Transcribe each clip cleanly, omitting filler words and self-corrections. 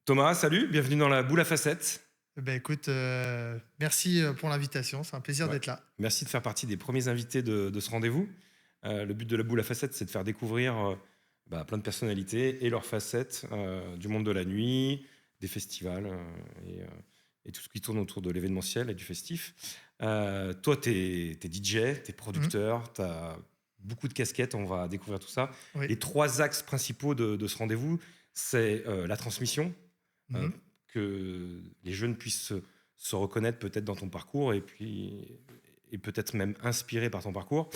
Thomas, salut, bienvenue dans la boule à facettes. Écoute, merci, pour l'invitation, c'est un plaisir Ouais. d'être là. Merci de faire partie des premiers invités de ce rendez-vous. Le but de la boule à facettes, c'est de faire découvrir plein de personnalités et leurs facettes du monde de la nuit, des festivals et, euh, et tout ce qui tourne autour de l'événementiel et du festif. Toi, tu es DJ, tu es Mmh. producteur, tu as beaucoup de casquettes, on va découvrir tout ça. Oui. Les trois axes principaux de ce rendez-vous, c'est la transmission, euh, Mmh. que les jeunes puissent se reconnaître peut-être dans ton parcours et peut-être même inspirés par ton parcours.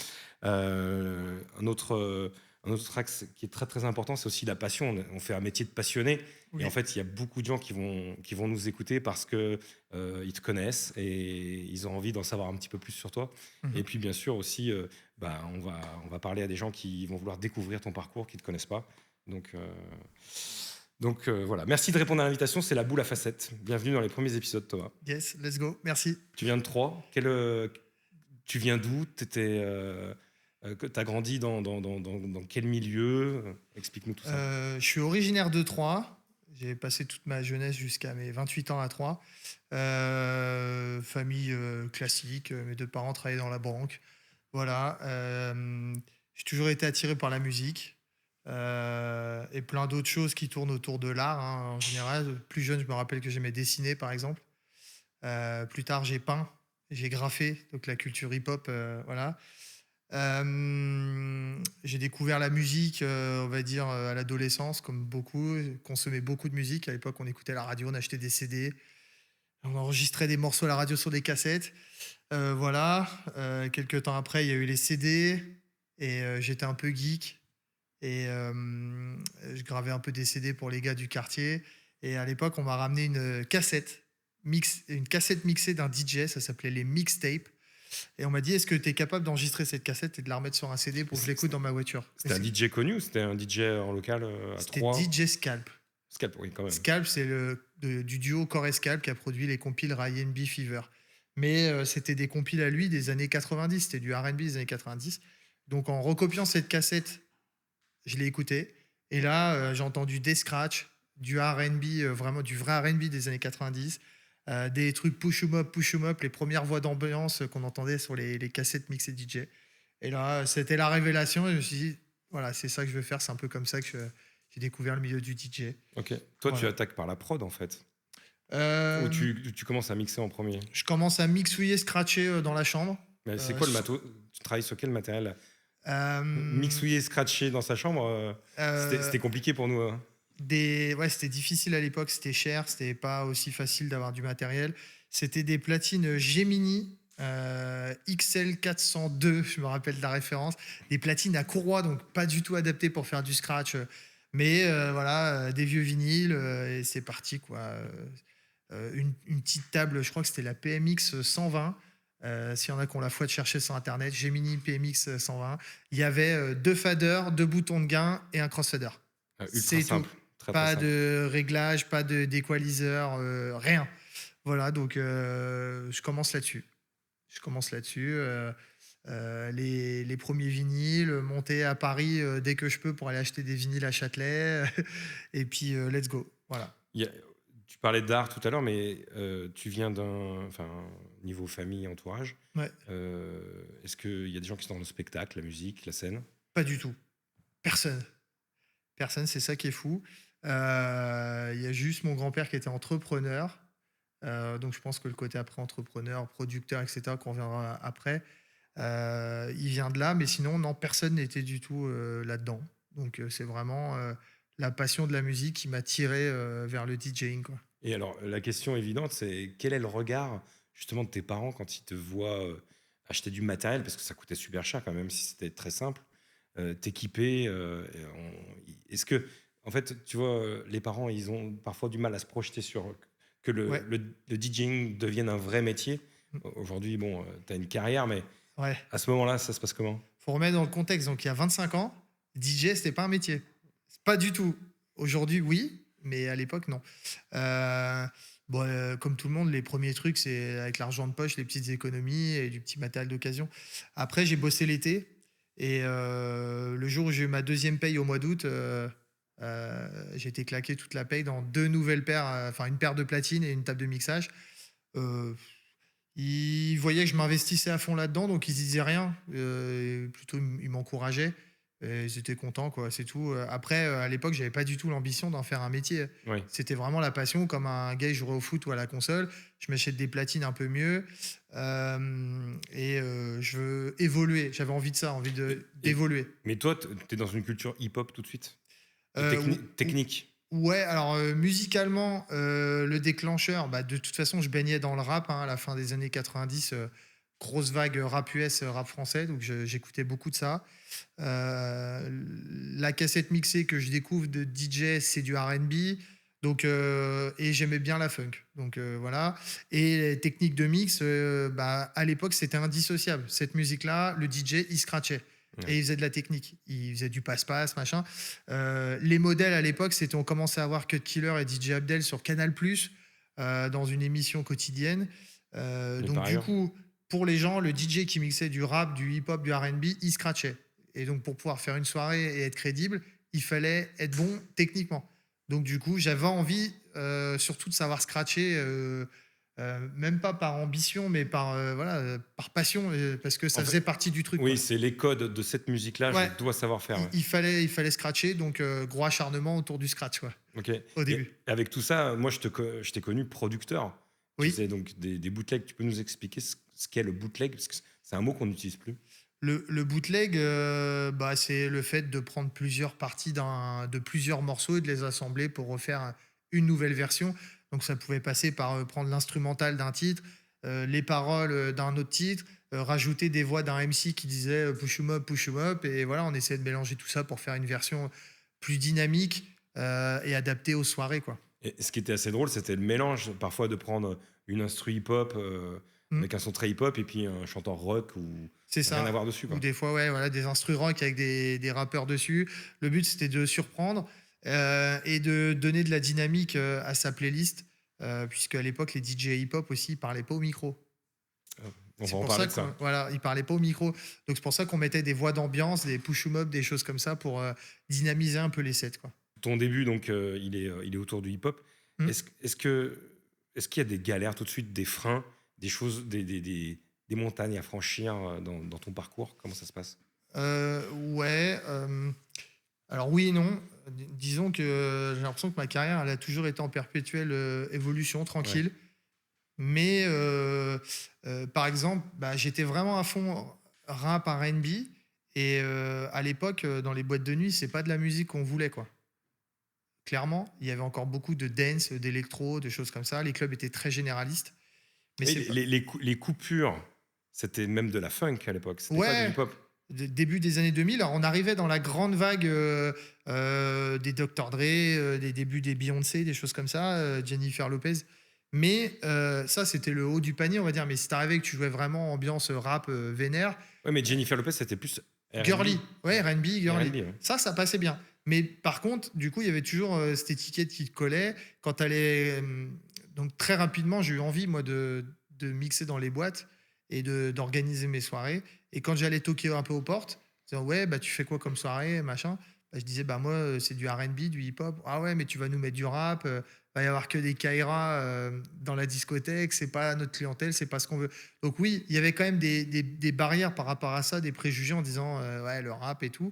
Un autre axe qui est très très important, c'est aussi la passion. On fait un métier de passionné et en Oui. fait, il y a beaucoup de gens qui vont nous écouter parce que ils te connaissent et ils ont envie d'en savoir un petit peu plus sur toi. Mmh. Et puis bien sûr aussi, on va parler à des gens qui vont vouloir découvrir ton parcours, qui ne te connaissent pas. Donc, euh, voilà, merci de répondre à l'invitation, c'est la boule à facettes. Bienvenue dans les premiers épisodes, Thomas. Yes, let's go, merci. Tu viens de Troyes. Tu viens d'où? T'as grandi dans quel milieu? Explique-nous tout ça. Je suis originaire de Troyes. J'ai passé toute ma jeunesse jusqu'à mes 28 ans à Troyes. Famille, classique, mes 2 parents travaillaient dans la banque. Voilà, j'ai toujours été attiré par la musique, et plein d'autres choses qui tournent autour de l'art, hein, en général. Plus jeune, je me rappelle que j'aimais dessiner, par exemple. Plus tard, j'ai peint, j'ai graffé, donc la culture hip-hop, voilà. J'ai découvert la musique, on va dire, à l'adolescence, comme beaucoup. J'ai consommé beaucoup de musique. À l'époque, on écoutait la radio, on achetait des CD, on enregistrait des morceaux à la radio sur des cassettes. Voilà. Quelques temps après, il y a eu les CD et j'étais un peu geek et je gravais un peu des CD pour les gars du quartier. Et à l'époque, on m'a ramené une cassette mixée d'un DJ, ça s'appelait les mixtapes. Et on m'a dit, est-ce que tu es capable d'enregistrer cette cassette et de la remettre sur un CD pour que je l'écoute dans ma voiture? C'était un DJ connu ou c'était un DJ en local à C'était Troyes? DJ Scalp. Scalp, oui, quand même. Scalp, c'est du duo Core et Scalp qui a produit les compiles R&B Fever. Mais c'était des compiles à lui des années 90, c'était du R&B des années 90. Donc en recopiant cette cassette, je l'ai écouté. Et là, j'ai entendu des scratchs, du R&B, vraiment du vrai R&B des années 90, des trucs push 'em up, les premières voix d'ambiance qu'on entendait sur les cassettes mixées DJ. Et là, c'était la révélation. Et je me suis dit, voilà, c'est ça que je veux faire. C'est un peu comme ça que j'ai découvert le milieu du DJ. Ok. Toi, tu Voilà. attaques par la prod en fait. Ou Euh, tu commences à mixer en premier. je commence à mixouiller, scratcher dans la chambre. Mais c'est Euh, quoi le sur- matos? Tu travailles sur quel matériel? euh, Mixouiller, scratcher dans sa chambre, euh, c'était compliqué pour nous, hein. Ouais, c'était difficile à l'époque, c'était cher, c'était pas aussi facile d'avoir du matériel. C'était des platines Gemini XL 402, je me rappelle de la référence. Des platines à courroie, donc pas du tout adaptées pour faire du scratch. Mais voilà, des vieux vinyles, et c'est parti, quoi. Une petite table, je crois que c'était la PMX 120. S'il y en a qui ont la foi de chercher sur Internet, Gemini PMX 120. Il y avait deux faders, deux boutons de gain et un crossfader. Ultra C'est tout. simple, très très Pas simple. de réglage, pas d'équaliseur, rien. Voilà, donc je commence là-dessus. Les premiers vinyles, monter à Paris dès que je peux pour aller acheter des vinyles à Châtelet. Et puis, let's go. Voilà. Il y a- Tu parlais d'art tout à l'heure, mais tu viens niveau famille, entourage. Ouais, Est-ce qu'il y a des gens qui sont dans le spectacle, la musique, la scène? pas du tout. Personne. Personne, c'est ça qui est fou. Il y a juste mon grand-père qui était entrepreneur. Donc je pense que le côté après entrepreneur, producteur, etc., qu'on viendra après, il vient de là. Mais sinon, non, personne n'était du tout là-dedans. Donc c'est vraiment la passion de la musique qui m'a tiré vers le DJing, quoi. Et alors, la question évidente, c'est quel est le regard justement de tes parents quand ils te voient acheter du matériel, parce que ça coûtait super cher quand même, si c'était très simple, t'équiper. Est-ce que, en fait, tu vois, les parents, ils ont parfois du mal à se projeter sur que Ouais. le DJing devienne un vrai métier. Mm. Aujourd'hui, bon, tu as une carrière, mais Ouais. à ce moment-là, ça se passe comment? Faut remettre dans le contexte. Donc il y a 25 ans, DJ, c'était pas un métier. Pas du tout. Aujourd'hui, oui, mais à l'époque, non. Euh, comme tout le monde, les premiers trucs, c'est avec l'argent de poche, les petites économies et du petit matériel d'occasion. Après, j'ai bossé l'été et le jour où j'ai eu ma deuxième paye au mois d'août, J'ai été claqué toute la paye dans 2 nouvelles paires, enfin une paire de platines et une table de mixage. Heu, Ils voyaient que je m'investissais à fond là-dedans, donc ils disaient rien, plutôt ils m'encourageaient et ils étaient contents, quoi, c'est tout. Après, à l'époque, j'avais pas du tout l'ambition d'en faire un métier. Oui. C'était vraiment la passion, comme un gars, il jouerait au foot ou à la console. Je m'achète des platines un peu mieux, je veux évoluer. J'avais envie de ça, envie Et d'évoluer. mais toi, tu es dans une culture hip-hop tout de suite? Et Ou ou technique? Ouais, alors, musicalement, le déclencheur, bah, de toute façon, je baignais dans le rap, hein, à la fin des années 90, grosse vague, rap US, rap français, donc j'écoutais beaucoup de ça. La cassette mixée que je découvre de DJ, c'est du R&B, donc et j'aimais bien la funk, donc voilà. Et les techniques de mix, bah, à l'époque, c'était indissociable. Cette musique-là, le DJ, il scratchait Ouais. et il faisait de la technique. Il faisait du passe-passe, machin. Les modèles à l'époque, c'était on commençait à voir Cut Killer et DJ Abdel sur Canal+, dans une émission quotidienne. Nulle Donc part du ailleurs? coup, pour les gens, le DJ qui mixait du rap, du hip-hop, du R&B, il scratchait. Et donc pour pouvoir faire une soirée et être crédible, il fallait être bon techniquement. Donc du coup, j'avais envie surtout de savoir scratcher, même pas par ambition, mais par, voilà, par passion, parce que En ça fait, faisait partie du truc, oui, quoi. c'est les codes de cette musique-là, je Ouais, dois savoir faire, ouais. il fallait scratcher, donc gros acharnement autour du scratch, quoi, OK, au et début. avec tout ça, moi je t'ai connu producteur. Tu Oui, faisais donc des bootlegs. Tu peux nous expliquer ce qu'est le bootleg? Parce que c'est un mot qu'on n'utilise plus. le bootleg, bah, c'est le fait de prendre plusieurs parties de plusieurs morceaux et de les assembler pour refaire une nouvelle version. Donc ça pouvait passer par prendre l'instrumental d'un titre, les paroles d'un autre titre, rajouter des voix d'un MC qui disait push 'em up, et voilà, on essayait de mélanger tout ça pour faire une version plus dynamique et adaptée aux soirées, quoi. Et ce qui était assez drôle, c'était le mélange parfois de prendre une instru hip-hop, Mm. avec un son très hip-hop et puis un chanteur rock ou C'est rien à ça. voir dessus, Ou quoi. des fois, ouais, voilà, des instrus rock avec des rappeurs dessus. Le but, c'était de surprendre et de donner de la dynamique à sa playlist, puisque à l'époque, les DJ hip-hop aussi, ils parlaient pas au micro. On va C'est en pour parler ça de ça. qu'on voilà, ils parlaient pas au micro. Donc c'est pour ça qu'on mettait des voix d'ambiance, des push 'em up, des choses comme ça pour dynamiser un peu les sets, quoi. Ton début donc, il est autour du hip-hop. Mm. Est-ce qu'il y a des galères tout de suite, des freins, des choses, des montagnes à franchir, dans ton parcours? Comment ça se passe? Ouais, alors oui et non. Disons que j'ai l'impression que ma carrière, elle a toujours été en perpétuelle évolution, Ouais. tranquille. Mais par exemple, bah, j'étais vraiment à fond rap, R&B, et à l'époque, dans les boîtes de nuit, c'est pas de la musique qu'on voulait, quoi. Clairement, il y avait encore beaucoup de dance, d'électro, de choses comme ça. Les clubs étaient très généralistes, mais Et c'est pas les coupures, c'était même de la funk à l'époque, c'était pas du ouais, hip-hop? début des années 2000, alors on arrivait dans la grande vague, des Dr. Dre, des débuts des Beyoncé, des choses comme ça, Jennifer Lopez. Mais ça, c'était le haut du panier, on va dire. Mais si tu que tu jouais vraiment ambiance rap vénère, Ouais, mais Jennifer Lopez, c'était plus R&B. girly, ouais, R&B, girly. R&B, ouais. Ça passait bien. Mais par contre, du coup, il y avait toujours cette étiquette qui te collait. Quand tu allais. Donc, très rapidement, j'ai eu envie, moi, de mixer dans les boîtes et d'organiser mes soirées. Et quand j'allais toquer un peu aux portes, disant, ouais, bah, tu fais quoi comme soirée, machin, bah, je disais, bah, moi, c'est du R&B, du hip-hop. Ah ouais, mais tu vas nous mettre du rap. Va y avoir que des Kaira dans la discothèque. C'est pas notre clientèle, c'est pas ce qu'on veut. Donc, oui, il y avait quand même des barrières par rapport à ça, des préjugés en disant, ouais, le rap et tout.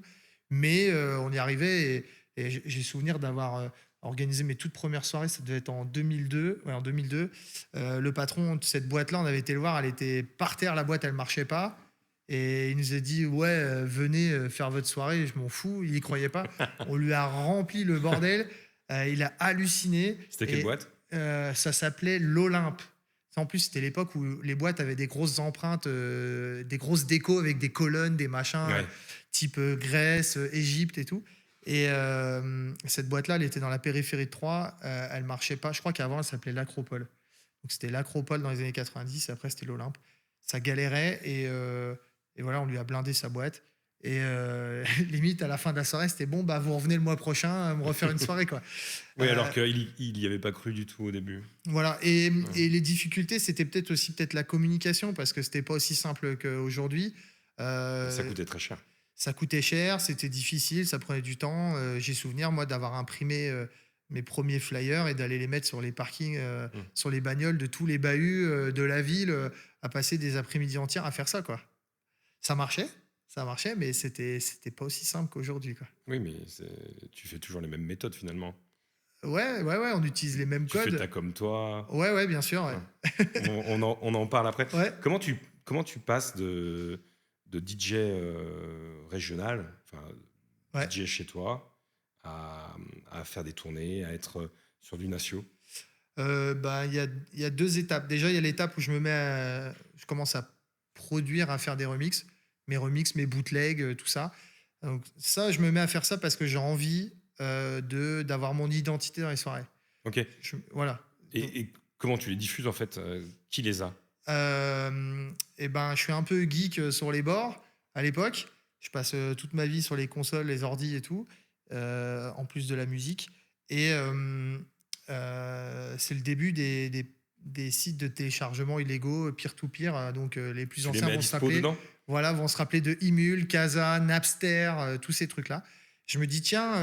Mais on y arrivait, et j'ai souvenir d'avoir organisé mes toutes premières soirées, ça devait être en 2002. Ouais, en 2002. Le patron de cette boîte-là, on avait été le voir, elle était par terre, la boîte, elle marchait pas. Et il nous a dit, ouais, venez faire votre soirée, je m'en fous. Il y croyait pas. On lui a rempli le bordel. Il a halluciné. C'était quelle Et boîte? ça s'appelait l'Olympe. En plus, c'était l'époque où les boîtes avaient des grosses empreintes, des grosses décos avec des colonnes, des machins, Ouais. type Grèce, Égypte et tout. Et cette boîte-là, elle était dans la périphérie de Troyes. Elle marchait pas. Je crois qu'avant, elle s'appelait l'Acropole. Donc c'était l'Acropole dans les années 90. Et après, c'était l'Olympe. Ça galérait, et voilà, on lui a blindé sa boîte. Et limite, à la fin de la soirée, c'était bon, bah vous revenez le mois prochain me refaire une soirée, quoi. Oui, alors Euh, qu'il y avait pas cru du tout au début. voilà. Et, Ouais. et les difficultés, c'était peut-être aussi la communication, parce que c'était pas aussi simple qu'aujourd'hui. Ça Euh, coûtait très cher. Ça coûtait cher, c'était difficile, ça prenait du temps. J'ai souvenir, moi, d'avoir imprimé mes premiers flyers et d'aller les mettre sur les parkings, Mmh. sur les bagnoles de tous les bahuts de la ville, à passer des après-midi entières à faire ça, quoi. Ça marchait, ça marchait, mais c'était pas aussi simple qu'aujourd'hui, quoi. Oui, mais tu fais toujours les mêmes méthodes finalement. Ouais, ouais, ouais, on utilise les mêmes Tu fais codes. ta comme toi. Ouais, ouais, bien sûr, ouais. Hein. On en parle après. Ouais, Comment tu passes de DJ régional, enfin ouais. DJ chez toi, à faire des tournées, à être sur du natio? Bah, il y a 2 étapes. Déjà, il y a l'étape où je commence à produire, à faire des remixes. Mes remixes, mes bootlegs, tout ça. Donc ça, je me mets à faire ça parce que j'ai envie, d'avoir mon identité dans les soirées. Ok. Voilà. Donc, Et comment tu les diffuses en fait? Qui les a? et ben, je suis un peu geek, sur les bords, à l'époque. Je passe, toute ma vie sur les consoles, les ordis et tout, en plus de la musique et c'est le début des sites de téléchargement illégaux, peer to peer, donc les plus Tu les anciens mets à vont se dispo rappeler dedans? voilà, vont se rappeler de Emule, Casa, Napster, tous ces trucs-là. Je me dis: «Tiens,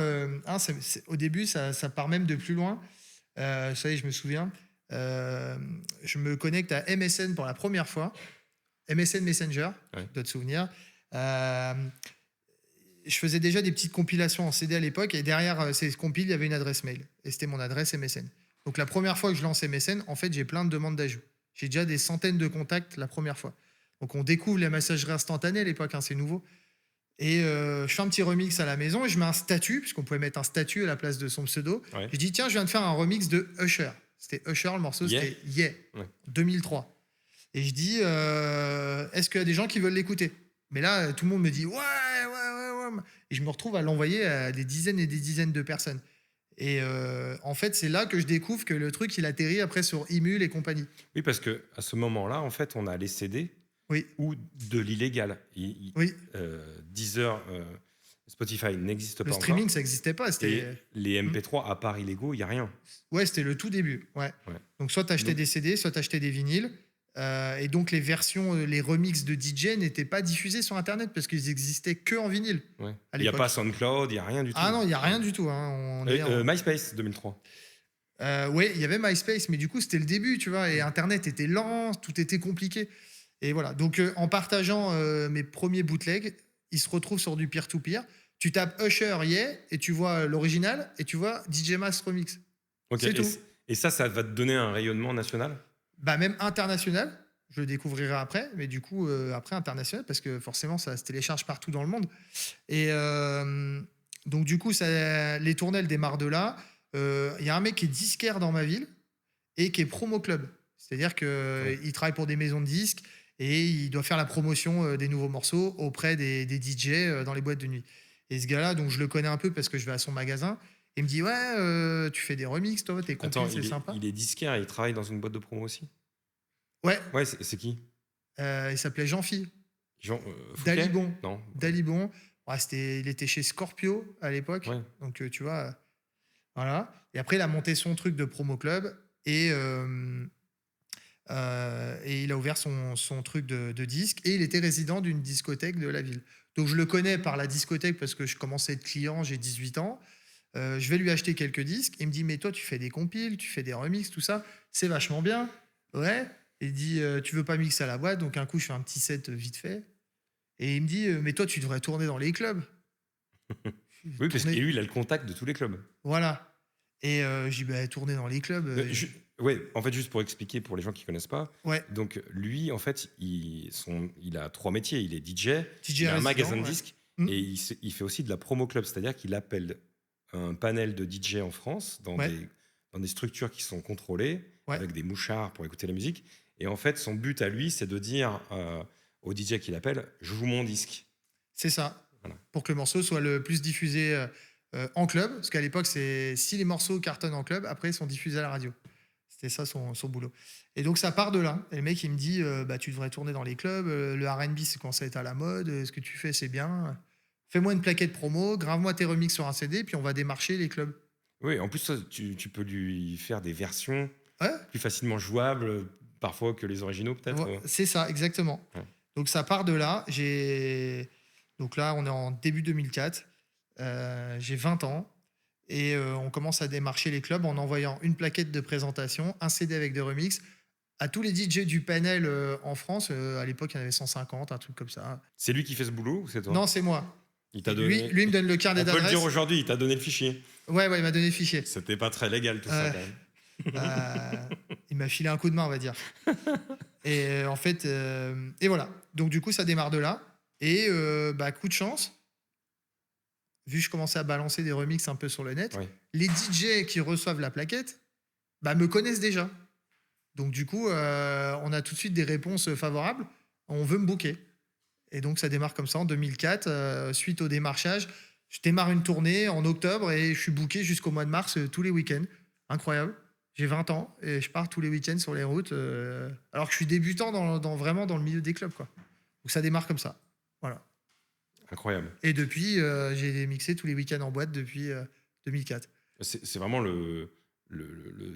hein, au début, ça part même de plus loin». Ça y est, je me souviens, je me connecte à MSN pour la première fois. MSN Messenger, Ouais. tu dois te souvenir. Hem, je faisais déjà des petites compilations en CD à l'époque et derrière, ces compiles, il y avait une adresse mail et c'était mon adresse MSN. Donc la première fois que je lance MSN, en fait, j'ai plein de demandes d'ajout. J'ai déjà des centaines de contacts la première fois. Donc on découvre les messageries instantanées à l'époque, hein, c'est nouveau et je fais un petit remix à la maison et je mets un statut, puisqu'on pouvait mettre un statut à la place de son pseudo. Ouais. Je dis: «Tiens, je viens de faire un remix de Usher». C'était Usher, le morceau, Yeah. c'était Yeah, Ouais. 2003 et je dis: «Est-ce qu'il y a des gens qui veulent l'écouter?» Mais là, tout le monde me dit: «Ouais, ouais, ouais, ouais» et je me retrouve à l'envoyer à des dizaines et des dizaines de personnes et en fait, c'est là que je découvre que le truc, il atterrit après sur Emule et compagnie. Oui, parce que à ce moment-là, en fait, on a les CD Oui, ou de l'illégal. oui, Deezer, Spotify n'existe le pas streaming, encore. ça n'existait pas, Et c'était les mmh. MP3, à part illégaux, il y a rien. Ouais, c'était le tout début, ouais. Ouais. Donc soit tu achetais Donc, des CD, soit tu achetais des vinyles, et donc les versions, les remixes de DJ n'étaient pas diffusés sur internet parce qu'ils existaient que en vinyle ouais. à Il y a pas l'époque. SoundCloud, il y a rien du Ah tout. non, il y a rien du tout, hein, on est en MySpace 2003. ouais, il y avait MySpace, mais du coup, c'était le début, tu vois? Et internet était lent, tout était compliqué et voilà. Donc en partageant, mes premiers bootlegs, ils se retrouvent sur du peer to peer. Tu tapes Usher, Yeah et tu vois l'original et tu vois DJ Mass Remix. OK, C'est tout. et ça va te donner un rayonnement national? Bah, même international, je le découvrirai après, mais du coup, après international parce que forcément ça se télécharge partout dans le monde et donc du coup ça les tournées, elles démarrent de là. Il y a un mec qui est disquaire dans ma ville et qui est promo club. C'est-à-dire Ouais. qu'il travaille pour des maisons de disques et il doit faire la promotion, des nouveaux morceaux auprès des DJ, dans les boîtes de nuit et ce gars-là, donc je le connais un peu parce que je vais à son magasin. Il me dit: «Ouais, tu fais des remixes toi, tes Attends, compiles, c'est il est sympa». il est disquaire et il travaille dans une boîte de promo aussi? Ouais, Ouais, c'est qui? il s'appelait Jean-Phi. Jean, Fouquet? Dalibon. Non? Dalibon. Ouais, il était chez Scorpio à l'époque. Ouais. Donc, tu vois, voilà. Et après, il a monté son truc de promo club et, il a ouvert son truc de disque et il était résident d'une discothèque de la ville. Donc, je le connais par la discothèque parce que je commençais à être client, j'ai 18 ans. Je vais lui acheter quelques disques. Il me dit: «Mais toi, tu fais des compiles, tu fais des remixes, tout ça, c'est vachement bien». Ouais. Il dit: «Tu veux pas mixer à la boîte?» Donc, un coup, je fais un petit set vite fait. Et il me dit: «Mais toi, tu devrais tourner dans les clubs». Oui, parce que Tourner lui, il a le contact de tous les clubs. voilà et je dis: «Bah, tourner dans les clubs, Ouais, en fait, juste pour expliquer pour les gens qui connaissent pas, ouais, donc lui, en fait, il a 3 métiers. Il est DJ, DJ il a un résident, magasin de ouais. disques Mmh, et il fait aussi de la promo club. C'est-à-dire qu'il appelle un panel de DJ en France ouais, dans des structures qui sont contrôlées, ouais, avec des mouchards pour écouter la musique. Et en fait, son but à lui, c'est de dire au DJ qu'il appelle: «Je joue mon disque». c'est ça. Voilà. Pour que le morceau soit le plus diffusé, en club, parce qu'à l'époque, c'est si les morceaux cartonnent en club, après ils sont diffusés à la radio. C'était ça son boulot et donc ça part de là et le mec il me dit: «Bah, tu devrais tourner dans les clubs, le R&B c'est commence à être à la mode, ce que tu fais c'est bien, fais-moi une plaquette promo, grave-moi tes remixes sur un CD puis on va démarcher les clubs». Oui, en plus, ça, tu peux lui faire des versions Ouais. plus facilement jouables, parfois que les originaux, peut-être. C'est ça, exactement. Ouais. Donc ça part de là. Donc là, on est en début 2004. J'ai 20 ans. Et on commence à démarcher les clubs en envoyant une plaquette de présentation, un CD avec des remixes à tous les DJ du panel en France. À l'époque, il y en avait 150, un truc comme ça. C'est lui qui fait ce boulot ou c'est toi? Non, c'est moi. Il t'a Lui, donné. lui, il me donne le carnet On peut le d'adresse. dire aujourd'hui, il t'a donné le fichier. Ouais, il m'a donné le fichier. C'était pas très légal tout ça quand même. Il m'a filé un coup de main, on va dire. Et en fait, et voilà. Donc du coup, ça démarre de là. Et coup de chance, vu que je commençais à balancer des remixes un peu sur le net, Ouais. les DJ qui reçoivent la plaquette me connaissent déjà. Donc du coup, on a tout de suite des réponses favorables. On veut me booker. Et donc ça démarre comme ça en 2004. Suite au démarchage, je démarre une tournée en octobre et je suis booké jusqu'au mois de mars tous les week-ends. Incroyable. J'ai 20 ans et je pars tous les week-ends sur les routes alors que je suis débutant vraiment dans le milieu des clubs, quoi. Donc ça démarre comme ça. Voilà. Incroyable. Et depuis, j'ai mixé tous les week-ends en boîte depuis 2004. C'est vraiment le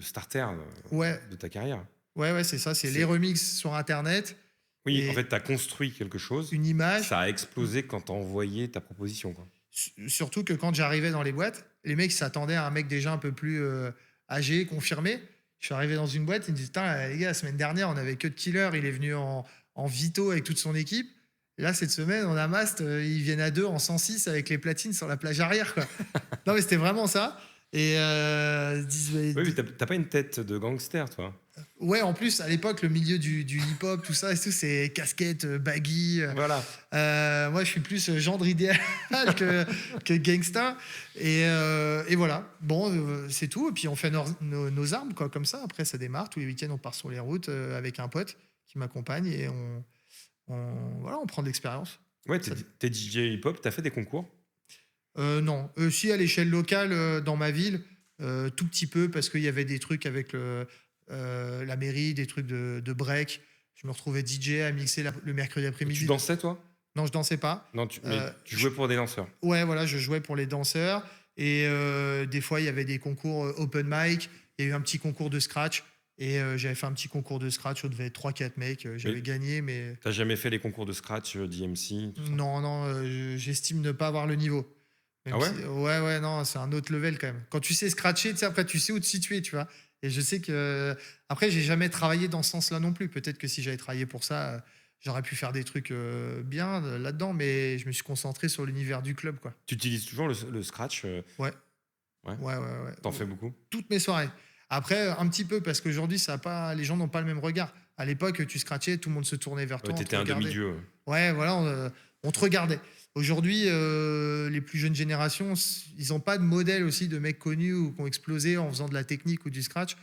starter Ouais. de ta carrière. Ouais, c'est ça. C'est les remixes sur Internet. Oui, Et en fait, tu as construit quelque chose. une image. Ça a explosé quand tu as envoyé ta proposition, quoi. Surtout que quand j'arrivais dans les boîtes, les mecs s'attendaient à un mec déjà un peu plus âgé, confirmé. Je suis arrivé dans une boîte, ils me disent: putain, les gars, la semaine dernière, on avait que de Killer, il est venu en Vito avec toute son équipe. Et là, cette semaine, on a Mast, ils viennent à deux en 106 avec les platines sur la plage arrière, quoi. Non, mais c'était vraiment ça. Et ils disent: Oui, mais t'as pas une tête de gangster, toi. ouais, en plus, à l'époque, le milieu du hip-hop, tout ça, et tout, c'est casquette, baggy. Voilà. Moi, je suis plus gendre idéal que gangsta. Et voilà. Bon, c'est tout. Et puis, on fait nos armes, quoi, comme ça. Après, ça démarre. Tous les week-ends, on part sur les routes avec un pote qui m'accompagne et on prend de l'expérience. Ouais, t'es DJ hip-hop, t'as fait des concours? Non. Si, à l'échelle locale, dans ma ville, tout petit peu, parce qu'il y avait des trucs avec la mairie, des trucs de break. Je me retrouvais DJ à mixer le mercredi après-midi. Tu dansais, toi? Non, je dansais pas. Non, mais tu jouais pour des danseurs. Ouais, voilà, je jouais pour les danseurs. Et des fois, il y avait des concours open mic. Il y a eu un petit concours de scratch. Et j'avais fait un petit concours de scratch. On devait être 3-4 mecs. J'avais gagné, mais... T'as jamais fait les concours de scratch, d'IMC? Non, j'estime ne pas avoir le niveau. Même Ah ouais? Ouais, non, c'est un autre level quand même. Quand tu sais scratcher, tu sais, après, tu sais où te situer, tu vois. Et je sais que... Après, j'ai jamais travaillé dans ce sens-là non plus. Peut-être que si j'avais travaillé pour ça, j'aurais pu faire des trucs bien là-dedans, mais je me suis concentré sur l'univers du club, quoi. Tu utilises toujours le scratch? Ouais. Ouais. Ouais. T'en fais beaucoup? Toutes mes soirées. Après, un petit peu, parce qu'aujourd'hui, les gens n'ont pas le même regard. À l'époque, tu scratchais, tout le monde se tournait vers toi. T'étais un demi-dieu. Ouais, voilà, on te regardait. Aujourd'hui, les plus jeunes générations, ils n'ont pas de modèle aussi de mecs connus ou qui ont explosé en faisant de la technique ou du scratch.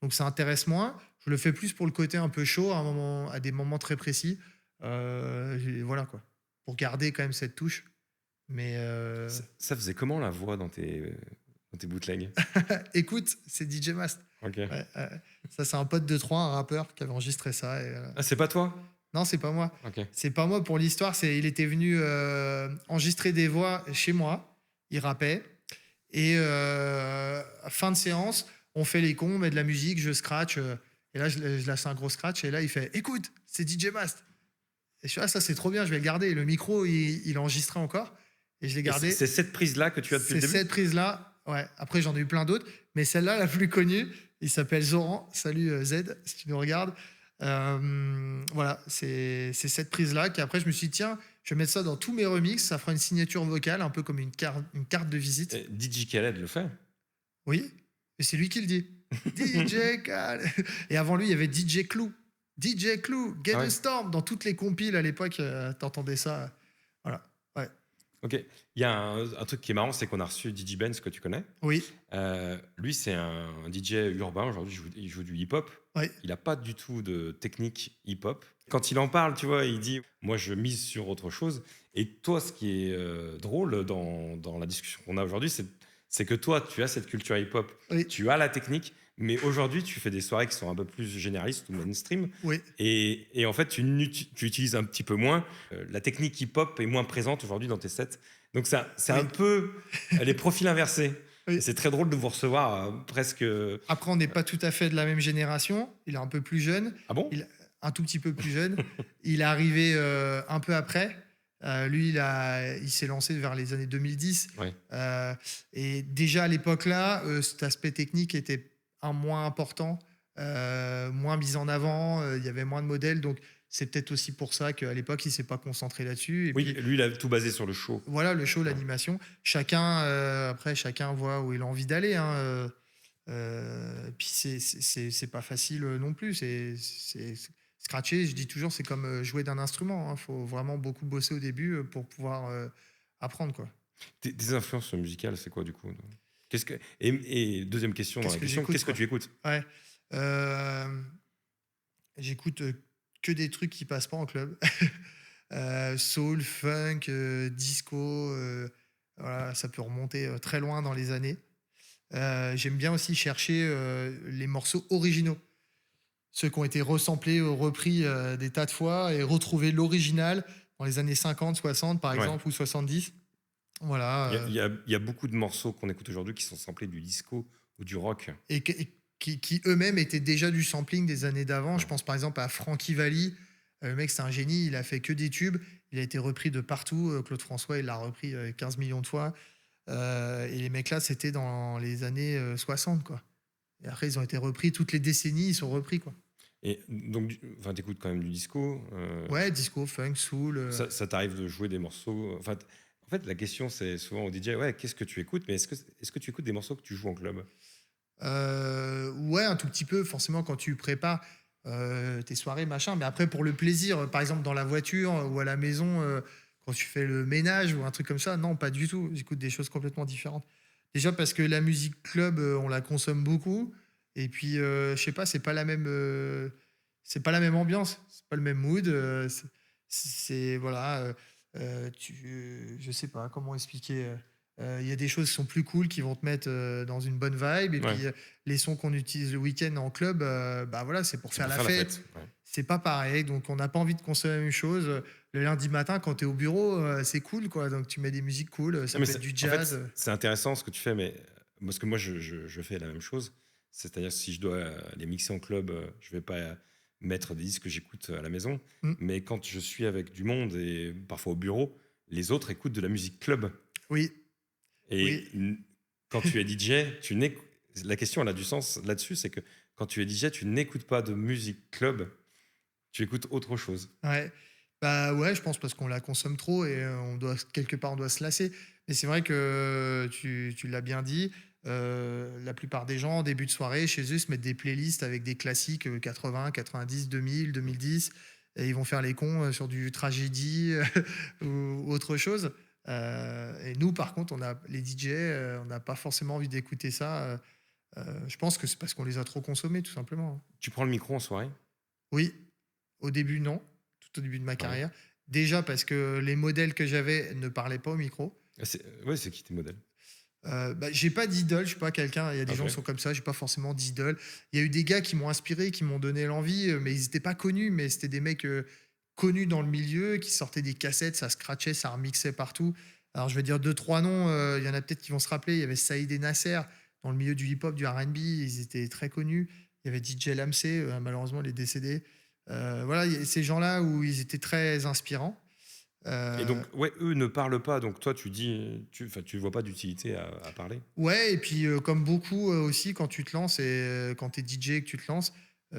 Donc ça intéresse moins. Je le fais plus pour le côté un peu chaud, à des moments très précis. Voilà, quoi. Pour garder quand même cette touche. Mais Ça faisait comment la voix dans tes bootlegs? écoute, c'est DJ Mast. Ok. Ouais, ça, c'est un pote de Troyes, un rappeur qui avait enregistré ça. Ah, c'est pas toi? Non, c'est pas moi. Ok. C'est pas moi pour l'histoire. Il était venu enregistrer des voix chez moi. Il rappait. Et fin de séance, on fait les cons, on met de la musique, je scratch. Et là, je lâche un gros scratch. Et là, il fait: écoute, c'est DJ Mast. Et je suis: ah, ça, c'est trop bien, je vais le garder. Et le micro, il enregistrait encore. Et je l'ai gardé. C'est cette prise-là que tu as depuis le début? C'est cette prise-là. Ouais. Après, j'en ai eu plein d'autres. Mais celle-là, la plus connue, il s'appelle Zoran. Salut Z, si tu nous regardes. Voilà, c'est cette prise-là qu'après, je me suis dit: tiens, je vais mettre ça dans tous mes remixes. Ça fera une signature vocale, un peu comme une carte de visite. DJ Khaled le fait? Oui, et c'est lui qui le dit. DJ Khaled. Et avant lui, il y avait DJ Clou. DJ Clou, Get a Storm. Dans toutes les compiles à l'époque, t'entendais ça. Voilà. Ouais. Ok. Il y a un truc qui est marrant, c'est qu'on a reçu DJ Benz, que tu connais. Oui. Lui, c'est un DJ urbain. Aujourd'hui, il joue du hip-hop. Oui. Il n'a pas du tout de technique hip-hop. Quand il en parle, tu vois, il dit: moi, je mise sur autre chose. Et toi, ce qui est drôle dans la discussion qu'on a aujourd'hui, c'est que toi, tu as cette culture hip-hop. Oui. Tu as la technique. Mais aujourd'hui, tu fais des soirées qui sont un peu plus généralistes ou mainstream. Oui. Et en fait, tu utilises un petit peu moins. La technique hip-hop est moins présente aujourd'hui dans tes sets. Donc, c'est un peu les profils inversés. Oui. C'est très drôle de vous recevoir presque. Après, on n'est pas tout à fait de la même génération. Il est un peu plus jeune. Ah bon? Un tout petit peu plus jeune. Il est arrivé un peu après. Lui, il s'est lancé vers les années 2010. Ouais. Et déjà à l'époque-là, cet aspect technique était moins important, moins mis en avant. Il y avait moins de modèles. Donc, c'est peut-être aussi pour ça qu'à l'époque, il ne s'est pas concentré là-dessus. Et Oui, puis, lui, il a tout basé sur le show. voilà, le show, Ouais. l'animation. Après, chacun voit où il a envie d'aller, hein. Puis c'est pas facile non plus. Scratcher, je dis toujours, c'est comme jouer d'un instrument, hein. Faut vraiment beaucoup bosser au début pour pouvoir apprendre, quoi. Tes influences musicales, c'est quoi du coup? Qu'est-ce que et deuxième question dans Qu'est-ce la que question, j'écoute, qu'est-ce que quoi? tu écoutes? Ouais. Euh, J'écoute que des trucs qui passent pas en club. Soul, funk, disco, voilà, ça peut remonter très loin dans les années. J'aime bien aussi chercher les morceaux originaux, ceux qui ont été resamplés ou repris des tas de fois et retrouver l'original dans les années 50, 60 par Ouais. exemple, ou 70. Voilà. Il y a beaucoup de morceaux qu'on écoute aujourd'hui qui sont samplés du disco ou du rock. Et qui eux-mêmes étaient déjà du sampling des années d'avant. Je Ouais. pense par exemple à Frankie Valli. Le mec, c'est un génie, il a fait que des tubes. Il a été repris de partout. Claude François, il l'a repris 15 millions de fois. Et les mecs là, c'était dans les années 60, quoi. Et après, ils ont été repris toutes les décennies, ils sont repris, quoi. Et donc, enfin, t'écoutes quand même du disco. Ouais, disco, funk, soul. Ça t'arrive de jouer des morceaux. Enfin, en fait, la question, c'est souvent au DJ, ouais, qu'est-ce que tu écoutes? Mais est-ce que tu écoutes des morceaux que tu joues en club? Ouais, un tout petit peu, forcément, quand tu prépares tes soirées, machin. Mais après, pour le plaisir, par exemple, dans la voiture ou à la maison, quand tu fais le ménage ou un truc comme ça, non, pas du tout. J'écoute des choses complètement différentes. Déjà parce que la musique club, on la consomme beaucoup. Et puis, je sais pas, c'est pas la même ambiance, c'est pas le même mood. Voilà, je sais pas comment expliquer. Il y a des choses qui sont plus cool, qui vont te mettre dans une bonne vibe. Et Ouais, puis, les sons qu'on utilise le week-end en club, bah voilà, c'est pour c'est faire pour la faire la fête. fête. Ouais. C'est pas pareil, donc on n'a pas envie de consommer la même chose. Le lundi matin, quand tu es au bureau, c'est cool, quoi. Donc tu mets des musiques cool, ça Non, mais peut être du en jazz. fait, c'est intéressant ce que tu fais, mais parce que moi, je fais la même chose. C'est-à-dire, si je dois les mixer en club, je vais pas mettre des disques que j'écoute à la maison. Mm. Mais quand je suis avec du monde et parfois au bureau, les autres écoutent de la musique club. Oui, Et oui, quand tu es DJ, la question elle a du sens là-dessus, c'est que quand tu es DJ, tu n'écoutes pas de musique club, tu écoutes autre chose. ouais. Bah ouais, je pense parce qu'on la consomme trop et quelque part, on doit se lasser. Mais c'est vrai que tu l'as bien dit. La plupart des gens, en début de soirée, chez eux, se mettent des playlists avec des classiques 80, 90, 2000, 2010. Et ils vont faire les cons sur du tragédie ou autre chose. Et nous, par contre, les DJ, on n'a pas forcément envie d'écouter ça. Je pense que c'est parce qu'on les a trop consommés, tout simplement. Tu prends le micro en soirée? Oui, au début, non. Tout au début de ma Ouais. carrière. Déjà parce que les modèles que j'avais ne parlaient pas au micro. Ouais, c'est qui tes modèles? Bah, j'ai pas d'idole, je suis pas quelqu'un. Il y a des gens Ok. qui sont comme ça, j'ai pas forcément d'idole. Il y a eu des gars qui m'ont inspiré, qui m'ont donné l'envie, mais ils étaient pas connus, mais c'était des mecs connus dans le milieu, qui sortaient des cassettes, ça scratchait, ça remixait partout. Alors je vais dire deux, trois noms, il y en a peut-être qui vont se rappeler. Il y avait Saïd et Nasser dans le milieu du hip-hop, du R&B, ils étaient très connus. Il y avait DJ Lamsey, malheureusement il est décédé. Voilà, il y a ces gens-là où ils étaient très inspirants. Et Euh, donc, ouais, eux ne parlent pas, donc toi, enfin, tu vois pas d'utilité à parler. Ouais, et puis comme beaucoup aussi, quand tu te lances et quand tu es DJ et que tu te lances, tu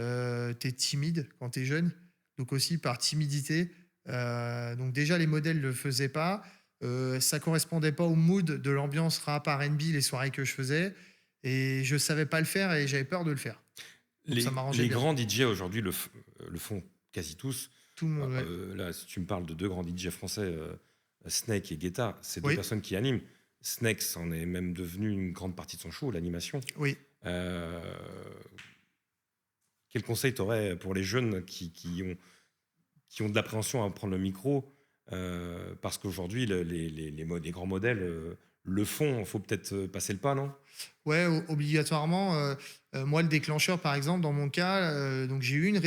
es timide quand tu es jeune. Donc aussi par timidité. Donc déjà, les modèles ne le faisaient pas. Ça correspondait pas au mood de l'ambiance rap R&B, les soirées que je faisais. Et je savais pas le faire et j'avais peur de le faire. Donc ça m'arrangeait Les bien. grands DJ aujourd'hui le font quasi tous. Tout le monde, ouais. Là, si tu me parles de deux grands DJ français, Snake et Guetta, c'est deux Oui, personnes qui animent. Snake, c'en est même devenu une grande partie de son show, l'animation. oui. Euh, Quel conseil tu aurais pour les jeunes qui ont de l'appréhension à prendre le micro? Parce qu'aujourd'hui, les grands modèles le font. Il faut peut-être passer le pas, non? Ouais, obligatoirement. Moi, le déclencheur, par exemple, dans mon cas, donc j'ai eu une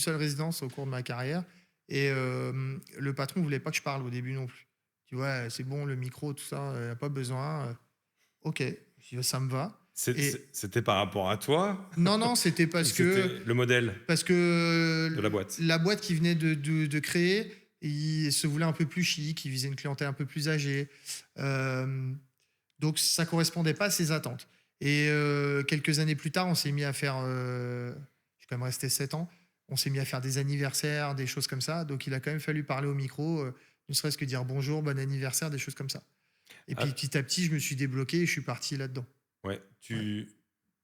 seule résidence au cours de ma carrière, et le patron voulait pas que je parle au début non plus. Tu vois, c'est bon, le micro, tout ça, y a pas besoin. Ok, je dis, ça me va. Et C'était par rapport à toi non, non, c'était ou c'était le modèle parce que de la boîte? la boîte qui venait de créer Il se voulait un peu plus chic, il visait une clientèle un peu plus âgée. Donc ça correspondait pas à ses attentes. Et quelques années plus tard, on s'est mis à faire. Je suis quand même resté 7 ans. On s'est mis à faire des anniversaires, des choses comme ça. Donc il a quand même fallu parler au micro, ne serait-ce que dire bonjour, bon anniversaire, des choses comme ça. Et puis Ah, petit à petit, je me suis débloqué et je suis parti là-dedans. ouais, Ouais.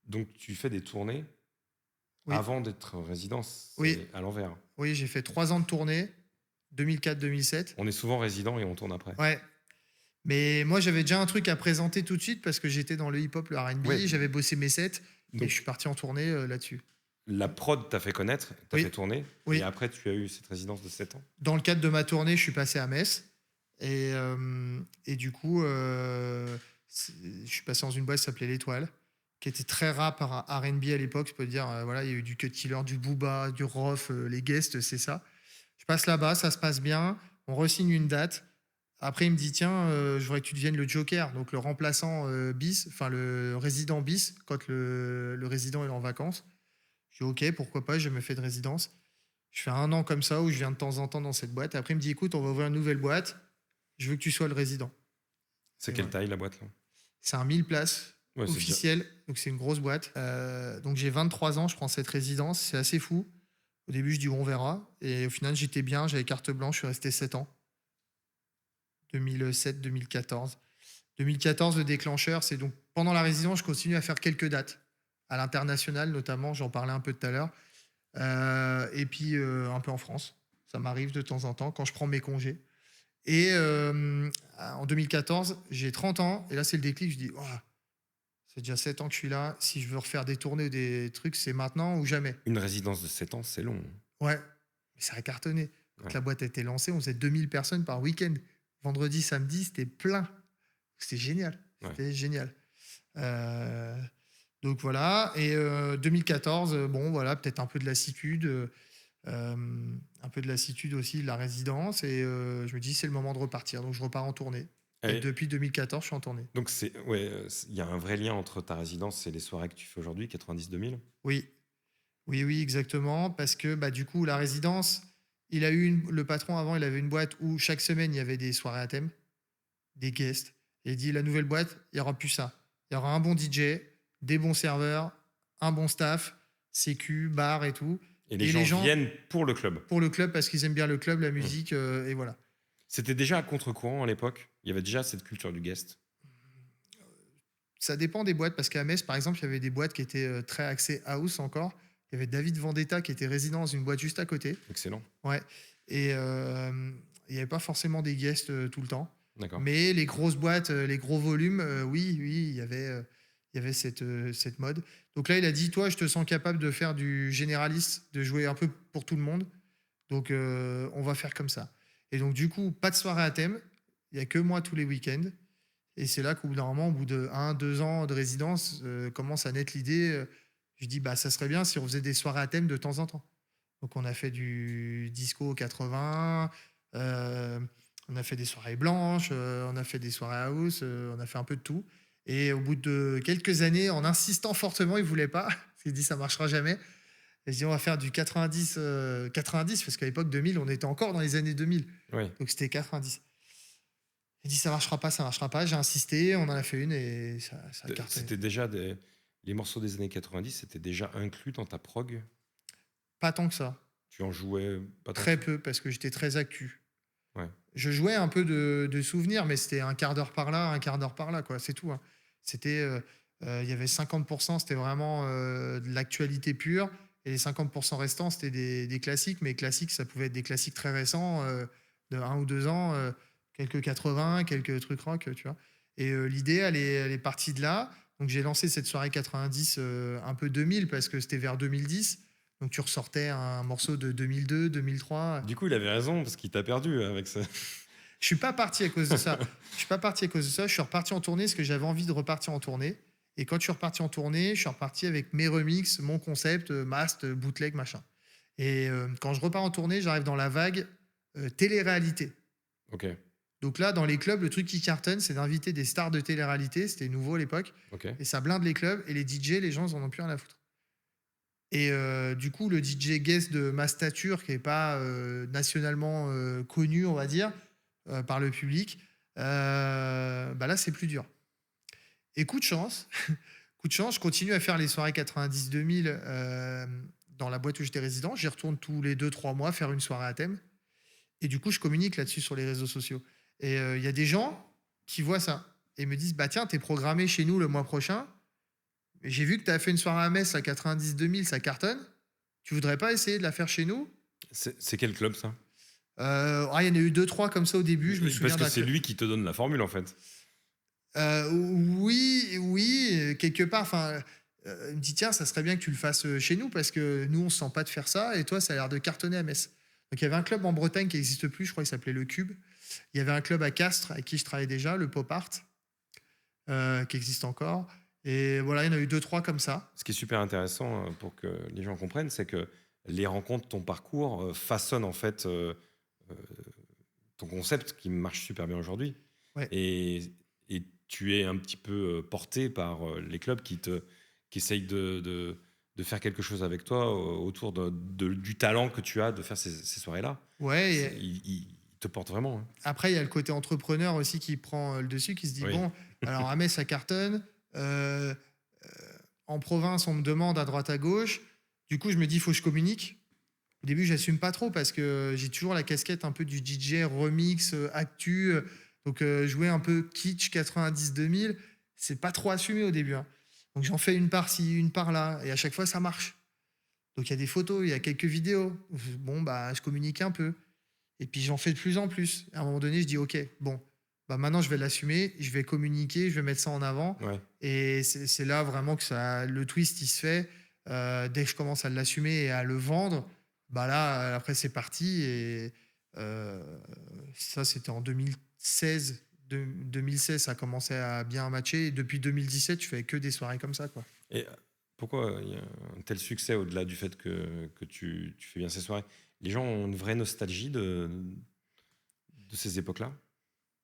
donc tu fais des tournées Oui, avant d'être résident, oui, c'est à l'envers. oui, j'ai fait 3 ans de tournée, 2004-2007. On est souvent résident et on tourne après. Ouais. Mais moi, j'avais déjà un truc à présenter tout de suite parce que j'étais dans le hip-hop, le R&B, Ouais, j'avais bossé mes sets et je donc suis parti en tournée là-dessus. la prod t'a fait connaître, t'a Oui, fait tourner, et oui. après tu as eu cette résidence de 7 ans. Dans le cadre de ma tournée, je suis passé à Metz. Et du coup, je suis passé dans une boîte qui s'appelait L'Étoile, qui était très rap R&B à l'époque. Je peux te dire, voilà, il y a eu du Cut Killer, du Booba, du Rof, les guests, c'est ça. Je passe là-bas, ça se passe bien. On re-signe une date. Après, il me dit, tiens, je voudrais que tu deviennes le Joker, donc le remplaçant bis, enfin le résident bis, quand le résident est en vacances. Je dis, ok, pourquoi pas, j'ai jamais fait de résidence. Je fais 1 an comme ça, où je viens de temps en temps dans cette boîte. Après, il me dit, écoute, on va ouvrir une nouvelle boîte, je veux que tu sois le résident. C'est Et quelle voilà. taille la boîte là? C'est un 1000 places Ouais, c'est déjà. officiel, donc c'est une grosse boîte. Donc j'ai 23 ans, je prends cette résidence, c'est assez fou. Au début, je dis, on verra. Et au final, j'étais bien, j'avais carte blanche, je suis resté 7 ans. 2007-2014. 2014, le déclencheur, c'est donc pendant la résidence, je continue à faire quelques dates, à l'international notamment, j'en parlais un peu tout à l'heure, et puis un peu en France. Ça m'arrive de temps en temps quand je prends mes congés. Et en 2014, j'ai 30 ans, et là, c'est le déclic. Je dis, oh, c'est déjà 7 ans que je suis là. Si je veux refaire des tournées ou des trucs, c'est maintenant ou jamais. Une résidence de 7 ans, c'est long. Ouais, mais ça a cartonné. Quand Ouais. la boîte a été lancée, on faisait 2000 personnes par week-end. Vendredi, samedi, c'était plein. C'était génial. Ouais. C'était génial. Euh, donc voilà. Et 2014, bon, voilà, peut-être un peu de lassitude. Un peu de lassitude aussi de la résidence. Et je me dis, c'est le moment de repartir. Donc je repars en tournée. Et Et depuis 2014, je suis en tournée. donc il y a un vrai lien entre ta résidence et les soirées que tu fais aujourd'hui, 90-2000. Oui, oui, oui, exactement. Parce que bah, du coup, la résidence, il a eu le patron avant, il avait une boîte où chaque semaine, il y avait des soirées à thème, des guests. Et il dit, la nouvelle boîte, il n'y aura plus ça. Il y aura un bon DJ, des bons serveurs, un bon staff, sécu, bar et tout. Et les Et gens les gens, viennent pour le club. pour le club, parce qu'ils aiment bien le club, la Mm. musique, et voilà. C'était déjà à contre-courant à l'époque. Il y avait déjà cette culture du guest. Ça dépend des boîtes, parce qu'à Metz, par exemple, il y avait des boîtes qui étaient très axées house encore. Il y avait David Vendetta qui était résident dans une boîte juste à côté. Excellent. Ouais. Et il n'y avait pas forcément des guests tout le temps. D'accord. Mais les grosses boîtes, les gros volumes, oui, oui, il y avait cette mode. Donc là, il a dit, toi, je te sens capable de faire du généraliste, de jouer un peu pour tout le monde. Donc, on va faire comme ça. Et donc, du coup, pas de soirée à thème. Il n'y a que moi tous les week-ends. Et c'est là qu'au bout d'un moment, au bout de 1, 2 ans de résidence, commence à naître l'idée. Je dis, bah, ça serait bien si on faisait des soirées à thème de temps en temps. Donc, on a fait du disco 80, on a fait des soirées blanches, on a fait des soirées house, on a fait un peu de tout. Et au bout de quelques années, en insistant fortement, il ne voulait pas. Il dit, ça ne marchera jamais. Et je dis, on va faire du 90, 90, parce qu'à l'époque 2000, on était encore dans les années 2000. Oui. Donc, c'était 90. Il dit, ça marchera pas, ça marchera pas. J'ai insisté, on en a fait une et ça a cartonné. C'était déjà les morceaux des années 90, c'était déjà inclus dans ta prog. Pas tant que ça. Tu en jouais pas tant Très que ça. peu, parce que j'étais très actu. Ouais. Je jouais un peu de souvenirs, mais c'était un quart d'heure par là, un quart d'heure par là, quoi. C'est tout. Hein. C'était, il y avait 50%, c'était vraiment de l'actualité pure, et les 50% restants, c'était des classiques. Mais classiques, ça pouvait être des classiques très récents, de 1 ou 2 ans, quelques 80, quelques trucs rock, tu vois. Et l'idée, elle est partie de là. Donc j'ai lancé cette soirée 90, un peu 2000, parce que c'était vers 2010. Donc tu ressortais un morceau de 2002, 2003. Du coup, il avait raison parce qu'il t'a perdu avec ça. Je suis pas parti à cause de ça. Je suis pas parti à cause de ça. Je suis reparti en tournée parce que j'avais envie de repartir en tournée. Et quand je suis reparti en tournée, je suis reparti avec mes remixes, mon concept, mast, bootleg, machin. Et quand je repars en tournée, j'arrive dans la vague télé-réalité. Ok. Donc là, dans les clubs, le truc qui cartonne, c'est d'inviter des stars de télé-réalité. C'était nouveau à l'époque. Ok. Et ça blinde les clubs. Et les DJ, les gens, ils en ont plus rien à foutre. Et du coup, le DJ guest de ma stature, qui est pas, nationalement, connu, on va dire, par le public, bah, là, c'est plus dur. Et coup de chance, coup de chance, je continue à faire les soirées 90-2000, dans la boîte où j'étais résident. J'y retourne tous les 2-3 mois faire une soirée à thème et du coup, je communique là-dessus sur les réseaux sociaux et il y a des gens qui voient ça et me disent: «Bah, tiens, tu es programmé chez nous le mois prochain. J'ai vu que tu as fait une soirée à Metz à 90-2000, ça cartonne. Tu voudrais pas essayer de la faire chez nous?» C'est quel club ça? Il y en a eu 2-3 comme ça au début, je me Parce souviens que d'un c'est club. lui qui te donne la formule en fait. Oui, oui, quelque part, enfin, il me dit: «Tiens, ça serait bien que tu le fasses, chez nous parce que nous, on se sent pas de faire ça et toi, ça a l'air de cartonner à Metz». Donc il y avait un club en Bretagne qui n'existe plus, je crois, il s'appelait Le Cube. Il y avait un club à Castres avec qui je travaillais déjà, le Pop Art, qui existe encore et voilà, il y en a eu 2-3 comme ça. Ce qui est super intéressant pour que les gens comprennent, c'est que les rencontres, ton parcours façonnent en fait euh, ton concept qui marche super bien aujourd'hui. Ouais. Et tu es un petit peu porté par les clubs qui essayent de faire quelque chose avec toi autour du talent que tu as de faire ces soirées-là. Ouais Ils te portent vraiment, hein. Après, il y a le côté entrepreneur aussi qui prend, le dessus, qui se dit: Oui. «Bon, alors à Metz, ça cartonne, heu en province, on me demande à droite, à gauche». Du coup, je me dis: «Il faut que je communique». Au début, j'assume pas trop parce que j'ai toujours la casquette un peu du DJ remix, actu, donc jouer un peu kitsch 90-2000, c'est pas trop assumé au début, hein. Donc j'en fais une par-ci, une par-là et à chaque fois, ça marche. Donc il y a des photos, il y a quelques vidéos. Bon, bah, je communique un peu. Et puis j'en fais de plus en plus. À un moment donné, je dis: «OK, bon, bah, maintenant je vais l'assumer, je vais communiquer, je vais mettre ça en avant» Ouais. et c'est là vraiment que ça le twist, il se fait. Dès que je commence à l'assumer et à le vendre, bah, là, après c'est parti et heu, ça c'était en 2016. 2016, ça commençait à bien matcher et depuis 2017, je fais que des soirées comme ça, quoi. Et pourquoi il y a un tel succès au-delà du fait que tu fais bien ces soirées? Les gens ont une vraie nostalgie de ces époques-là?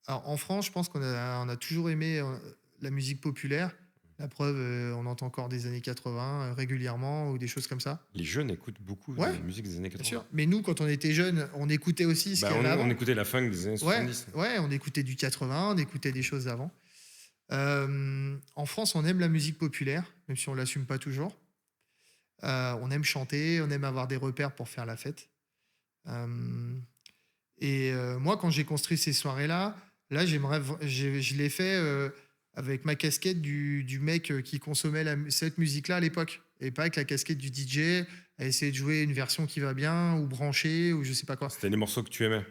Alors en France, je pense qu'on a toujours aimé, la musique populaire. La preuve, on entend encore des années 80, régulièrement ou des choses comme ça. Les jeunes écoutent beaucoup de Ouais, musique des années bien 80. sûr. Mais nous, quand on était jeunes, on écoutait aussi ce Bah, qu'il y avait on avant. écoutait la funk des années Ouais, 70. ouais, on écoutait du 80, on écoutait des choses d'avant. En France, on aime la musique populaire, même si on l'assume pas toujours. On aime chanter, on aime avoir des repères pour faire la fête. Hem Et moi, quand j'ai construit ces soirées-là, là, j'aimerais v j'ai je l'ai fait, avec ma casquette du mec, qui consommait cette musique-là à l'époque et pas avec la casquette du DJ à essayer de jouer une version qui va bien ou brancher ou je sais pas quoi. C'était les morceaux que tu aimais.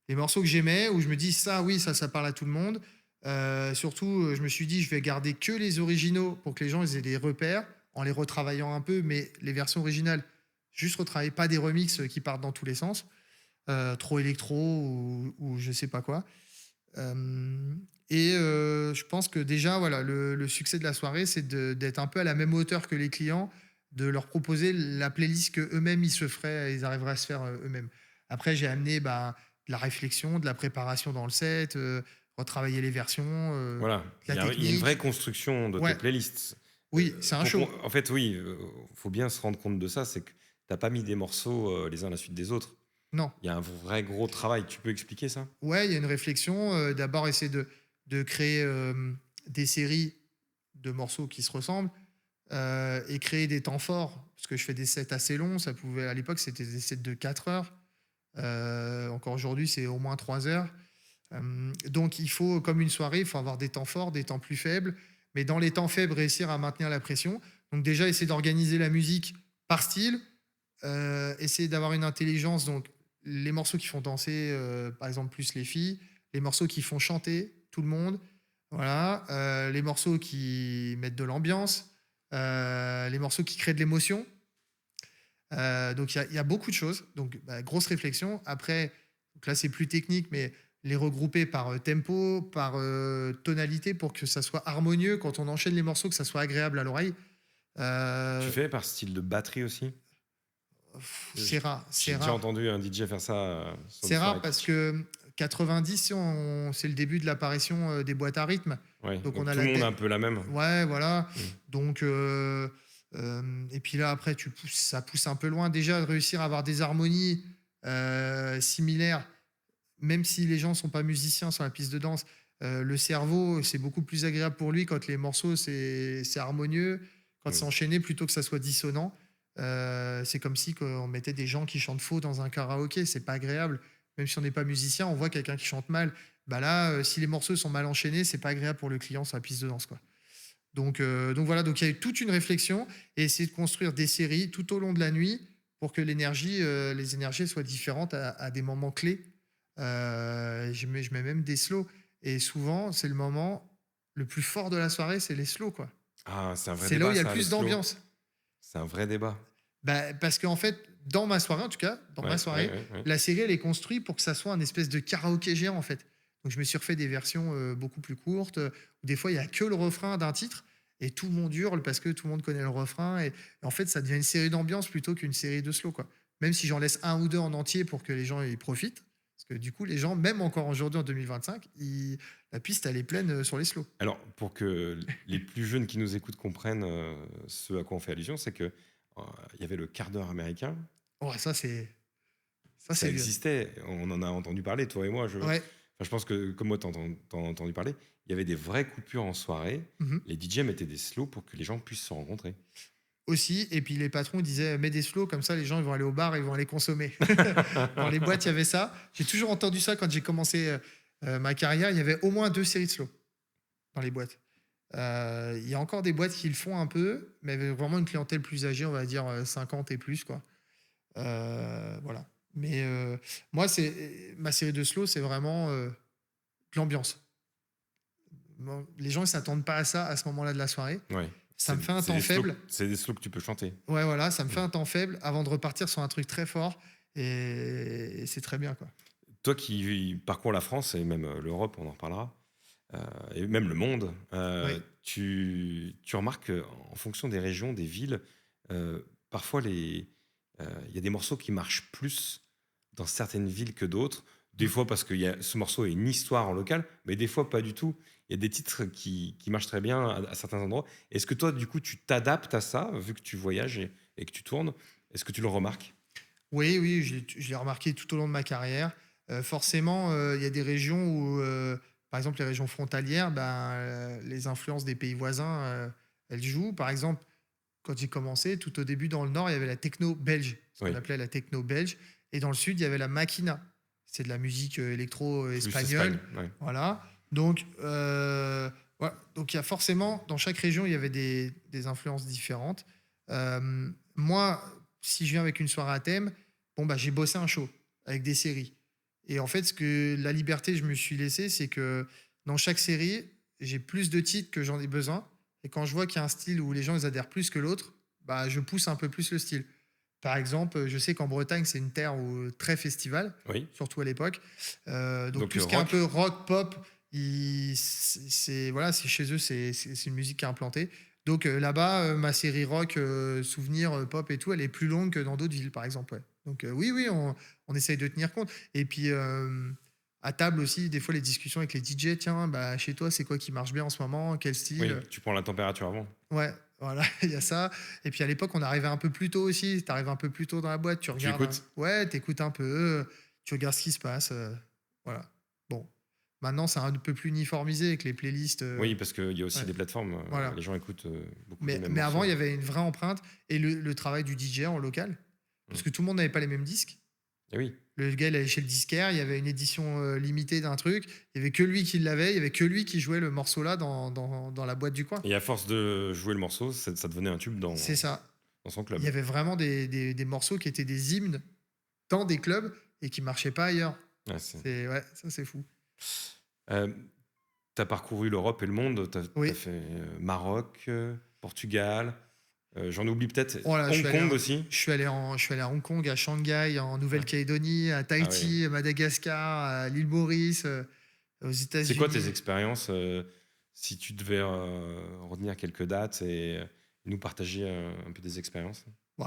Les morceaux que j'aimais où je me dis: «Ça, oui, ça parle à tout le monde». Surtout, je me suis dit: «Je vais garder que les originaux pour que les gens ils aient des repères en les retravaillant un peu, mais les versions originales, juste retravailler, pas des remixes, qui partent dans tous les sens». Trop électro ou je sais pas quoi. Je pense que déjà, voilà, le succès de la soirée, c'est d'être un peu à la même hauteur que les clients, de leur proposer la playlist qu'eux-mêmes, ils se feraient ils arriveraient à se faire, eux-mêmes. Après, j'ai amené, bah, de la réflexion, de la préparation dans le set, retravailler les versions, Voilà, de la il y a une vraie technique. construction de tes Ouais, playlists. oui, c'est un show. En fait, oui, faut bien se rendre compte de ça, c'est que t'as pas mis des morceaux les uns à la suite des autres. Non. Il y a un vrai gros travail. Tu peux expliquer ça? Ouais, il y a une réflexion. D'abord, essayer de créer des séries de morceaux qui se ressemblent et créer des temps forts. Parce que je fais des sets assez longs. Ça pouvait, à l'époque, c'était des sets de 4 heures. Encore aujourd'hui, c'est au moins 3 heures. Donc, il faut, comme une soirée, il faut avoir des temps forts, des temps plus faibles. Mais dans les temps faibles, réussir à maintenir la pression. Donc, déjà, essayer d'organiser la musique par style. Essayer d'avoir une intelligence. Donc, les morceaux qui font danser, par exemple, plus les filles. Les morceaux qui font chanter tout le monde. Voilà. Les morceaux qui mettent de l'ambiance. Les morceaux qui créent de l'émotion. Donc, il y a beaucoup de choses. Donc, bah, grosse réflexion. Après, donc là, c'est plus technique, mais les regrouper par tempo, par tonalité pour que ça soit harmonieux quand on enchaîne les morceaux, que ça soit agréable à l'oreille. Tu Euh, fais par style de batterie aussi? c'est rare, c'est J'ai déjà rare. entendu un DJ faire ça sur des C'est soirées rare parce kitsch. que 90, c'est le début de l'apparition des boîtes à rythme. Ouais, Donc, on donc a tout le la monde a tête. un peu la même. Ouais, voilà. Mm. Donc, Et puis là, après, ça pousse un peu loin. Déjà, de réussir à avoir des harmonies similaires, même si les gens sont pas musiciens sur la piste de danse, le cerveau, c'est beaucoup plus agréable pour lui quand les morceaux, c'est harmonieux, quand c'est Oui. enchaîné plutôt que ça soit dissonant. C'est comme si on mettait des gens qui chantent faux dans un karaoké, c'est pas agréable. Même si on n'est pas musicien, on voit quelqu'un qui chante mal. Bah là, si les morceaux sont mal enchaînés, c'est pas agréable pour le client sur la piste de danse, quoi. Donc voilà, donc il y a eu toute une réflexion et essayer de construire des séries tout au long de la nuit pour que les énergies soient différentes à des moments clés. Je mets même des slows et souvent, c'est le moment le plus fort de la soirée, c'est les slows, quoi. Ah, c'est un vrai C'est là où débat il y a le ça, les plus slows. d'ambiance. C'est un vrai débat. Bah, parce qu'en fait, dans ma soirée, en tout cas, dans ma Ouais, ouais, soirée, ouais, ouais. la série, elle est construite pour que ça soit un espèce de karaoké géant, en fait. Donc, je me suis refait des versions beaucoup plus courtes, où des fois, il y a que le refrain d'un titre et tout le monde hurle parce que tout le monde connaît le refrain. Et en fait, ça devient une série d'ambiance plutôt qu'une série de slow, quoi. Même si j'en laisse un ou deux en entier pour que les gens y profitent. Parce que du coup, les gens, même encore aujourd'hui en 2025, la piste, elle est pleine sur les slows. Alors, pour que les plus jeunes qui nous écoutent comprennent ce à quoi on fait allusion, c'est que il y avait le quart d'heure américain. Ouais, ça, c'est Ça vieux. existait. On en a entendu parler, toi et moi. Ouais. Enfin, je pense que, comme moi, t'en as entendu parler. Il y avait des vraies coupures en soirée. Mhm. Les DJ mettaient des slows pour que les gens puissent se rencontrer. Aussi, et puis les patrons disaient mets des slows comme ça les gens ils vont aller au bar et ils vont aller consommer. Dans les boîtes il y avait ça. J'ai toujours entendu ça quand j'ai commencé ma carrière. Il y avait au moins 2 séries de slow dans les boîtes. Il y a encore des boîtes qui le font un peu, mais avec vraiment une clientèle plus âgée, on va dire 50 et plus quoi. Voilà. Mais moi c'est ma série de slow, c'est vraiment de l'ambiance. Bon, les gens ils s'attendent pas à ça à ce moment-là de la soirée. Ouais. Ça me fait un temps faible. C'est des slows que tu peux chanter. Ouais, voilà, ça me Mm. fait un temps faible avant de repartir sur un truc très fort et c'est très bien, quoi. Toi qui parcours la France et même l'Europe, on en reparlera, et même le monde, Oui, tu remarques qu'en fonction des régions, des villes, parfois il y a des morceaux qui marchent plus dans certaines villes que d'autres. Des mmh. fois parce que ce morceau a une histoire en local, mais des fois pas du tout. Il y a des titres qui marchent très bien à certains endroits. Est-ce que toi, du coup, tu t'adaptes à ça, vu que tu voyages et que tu tournes? Est-ce que tu le remarques? Oui, oui, je l'ai remarqué tout au long de ma carrière. Forcément, il y a des régions où, par exemple, les régions frontalières, ben, les influences des pays voisins, elles jouent. Par exemple, quand j'ai commencé, tout au début dans le nord, il y avait la techno belge, ce qu'on Oui, appelait la techno belge et dans le sud, il y avait la maquina. C'est de la musique, électro, plus Espagne. espagnole, Ouais. voilà. Donc, voilà, donc il y a forcément dans chaque région, il y avait des influences différentes. Moi, si je viens avec une soirée à thème, bon, bah, j'ai bossé un show avec des séries et en fait, la liberté que je me suis laissée, c'est que dans chaque série, j'ai plus de titres que j'en ai besoin et quand je vois qu'il y a un style où les gens ils adhèrent plus que l'autre, bah, je pousse un peu plus le style. Par exemple, je sais qu'en Bretagne, c'est une terre très festival, Oui. surtout à l'époque. Donc Donc tout ce qui est un rock. peu rock, pop, voilà, c'est chez eux, c'est une musique qui est implantée. Donc là-bas, ma série rock, souvenir, pop et tout, elle est plus longue que dans d'autres villes, par exemple. Ouais. Donc oui, oui, on essaye de tenir compte. Et puis à table aussi, des fois les discussions avec les DJ, tiens, bah, chez toi, c'est quoi qui marche bien en ce moment, quel Oui, style? tu prends la température avant. Ouais, voilà, il y a ça. Et puis à l'époque, on arrivait un peu plus tôt aussi. Tu arrives un peu plus tôt dans la boîte, tu Tu regardes. écoutes? Ouais, tu écoutes un peu, tu regardes ce qui se passe. Voilà. Bon. Maintenant, c'est un peu plus uniformisé avec les playlists. Oui, parce qu'il y a aussi Ouais, des plateformes. voilà. Les gens écoutent beaucoup les Mais, mêmes mais avant, morceaux. il y avait une vraie empreinte et le travail du DJ en local. Parce Mm. que tout le monde n'avait pas les mêmes disques. Et oui. Le gars, il allait chez le disquaire, il y avait une édition limitée d'un truc. Il y avait que lui qui l'avait, il y avait que lui qui jouait le morceau là dans la boîte du coin. Et à force de jouer le morceau, ça devenait un tube C'est ça. dans son Il club. y avait vraiment des morceaux qui étaient des hymnes dans des clubs et qui marchaient pas ailleurs. Ouais, Ouais, ça c'est fou. Euh, t'as parcouru l'Europe et le monde. T'as Oui. fait Maroc, Portugal. J'en oublie peut-être. Voilà, Hong Kong aussi. je suis allé à Hong Kong, à Shanghai, en Ouais. Nouvelle-Calédonie, à Ah oui. Tahiti, à Madagascar, à l'île Maurice, aux C'est quoi tes États-Unis. expériences si tu devais retenir quelques dates et nous partager un peu des expériences? Bon,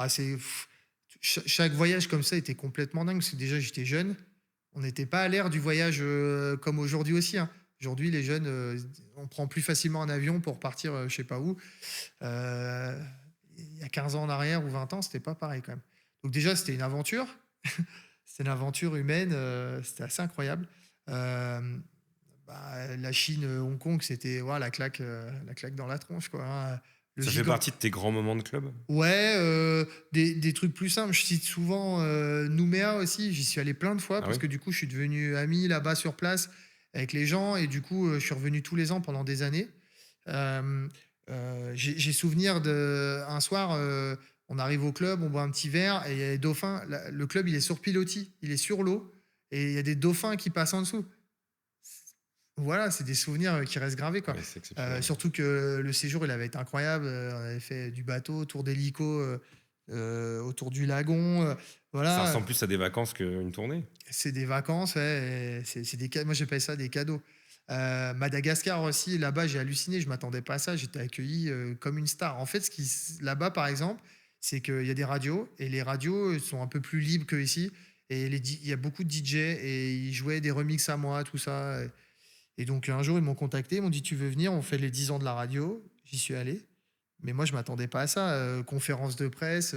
chaque voyage comme ça était complètement dingue parce que déjà j'étais jeune. On n'était pas à l'ère du voyage comme aujourd'hui aussi, hein. Aujourd'hui, les jeunes, on prend plus facilement un avion pour partir je sais pas où. Euh, il y a 15 ans en arrière ou 20 ans, c'était pas pareil quand même. Donc déjà, c'était une aventure. C'était une aventure humaine, c'était assez incroyable. Hem, la Chine, Hong Kong, c'était voilà la claque dans la tronche, quoi, hein. Le Ça fait gigant partie de tes grands moments de club? Ouais, des trucs plus simples. Je cite souvent, Nouméa aussi. J'y suis allé plein de fois Ah parce oui? que du coup, je suis devenu ami là-bas sur place avec les gens et du coup, je suis revenu tous les ans pendant des années. Hem, j'ai souvenir d'un soir, on arrive au club, on boit un petit verre et il y a les dauphins. Le club, il est sur pilotis, il est sur l'eau et il y a des dauphins qui passent en dessous. Voilà, c'est des souvenirs, qui restent gravés, quoi. Ouais, c'est exceptionnel. Surtout que le séjour, il avait été incroyable, on avait fait du bateau, tour d'hélico, autour du lagon, Ça voilà, ressemble plus à des vacances qu'une tournée? c'est des vacances, ouais, et c'est des ca moi j'appelle ça des cadeaux. Madagascar aussi, là-bas, j'ai halluciné, je m'attendais pas à ça, j'étais accueilli, comme une star. En fait, ce qui s là-bas, par exemple, c'est qu'il y a des radios et les radios, sont un peu plus libres qu'ici et les di il y a beaucoup de DJ et ils jouaient des remixes à moi, tout ça. Et donc un jour, ils m'ont contacté, ils m'ont dit: «Tu veux venir? On fait les 10 ans de la radio». J'y suis allé, mais moi je m'attendais pas à ça, conférence de presse, qui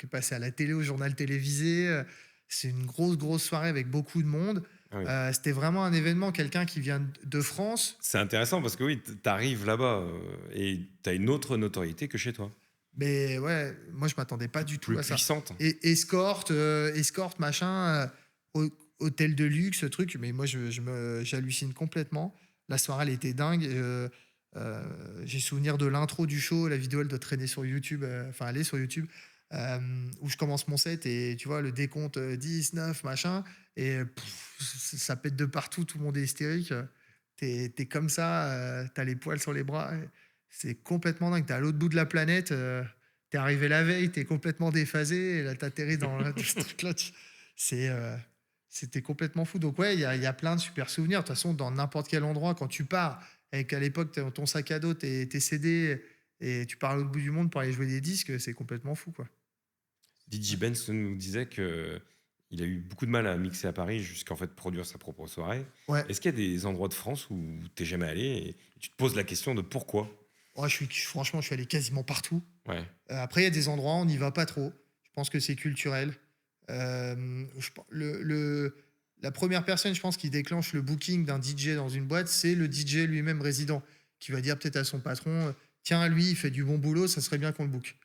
est passée à la télé, au journal télévisé, c'est une grosse, grosse soirée avec beaucoup de monde. Ah oui. C'était vraiment un événement, quelqu'un qui vient de France. C'est intéressant parce que oui, tu arrives là-bas, et tu as une autre notoriété que chez toi. Mais ouais, moi je m'attendais pas du tout Plus à ça. puissante. Et escorte, machin, hôtel de luxe, truc, mais moi j'hallucine complètement. La soirée, elle était dingue. Heu, j'ai souvenir de l'intro du show, la vidéo, elle doit traîner sur YouTube, enfin elle est sur YouTube, où je commence mon set et tu vois le décompte, 10, 9, machin et ça pète de partout, tout le monde est hystérique, tu comme ça, tu les poils sur les bras. C'est complètement dingue. Tu es à l'autre bout de la planète, tu es arrivé la veille, tu es complètement déphasé et là, tu atterris dans ce truc-là. C'était complètement fou. Donc ouais, il y a plein de super souvenirs. De toute façon, dans n'importe quel endroit, quand tu pars avec à l'époque ton sac à dos, tes CD et tu pars à l'autre bout du monde pour aller jouer des disques, c'est complètement fou, quoi. DJ Benz nous disait que il a eu beaucoup de mal à mixer à Paris jusqu'en fait produire sa propre soirée. Ouais. Est-ce qu'il y a des endroits de France où t'es jamais allé et tu te poses la question de pourquoi? Ouais, franchement, je suis allé quasiment partout. Ouais, Après, il y a des endroits, on n'y va pas trop. Je pense que c'est culturel. La première personne, je pense, qui déclenche le booking d'un DJ dans une boîte, c'est le DJ lui-même résident, qui va dire peut-être à son patron, tiens, lui, il fait du bon boulot, ça serait bien qu'on le book.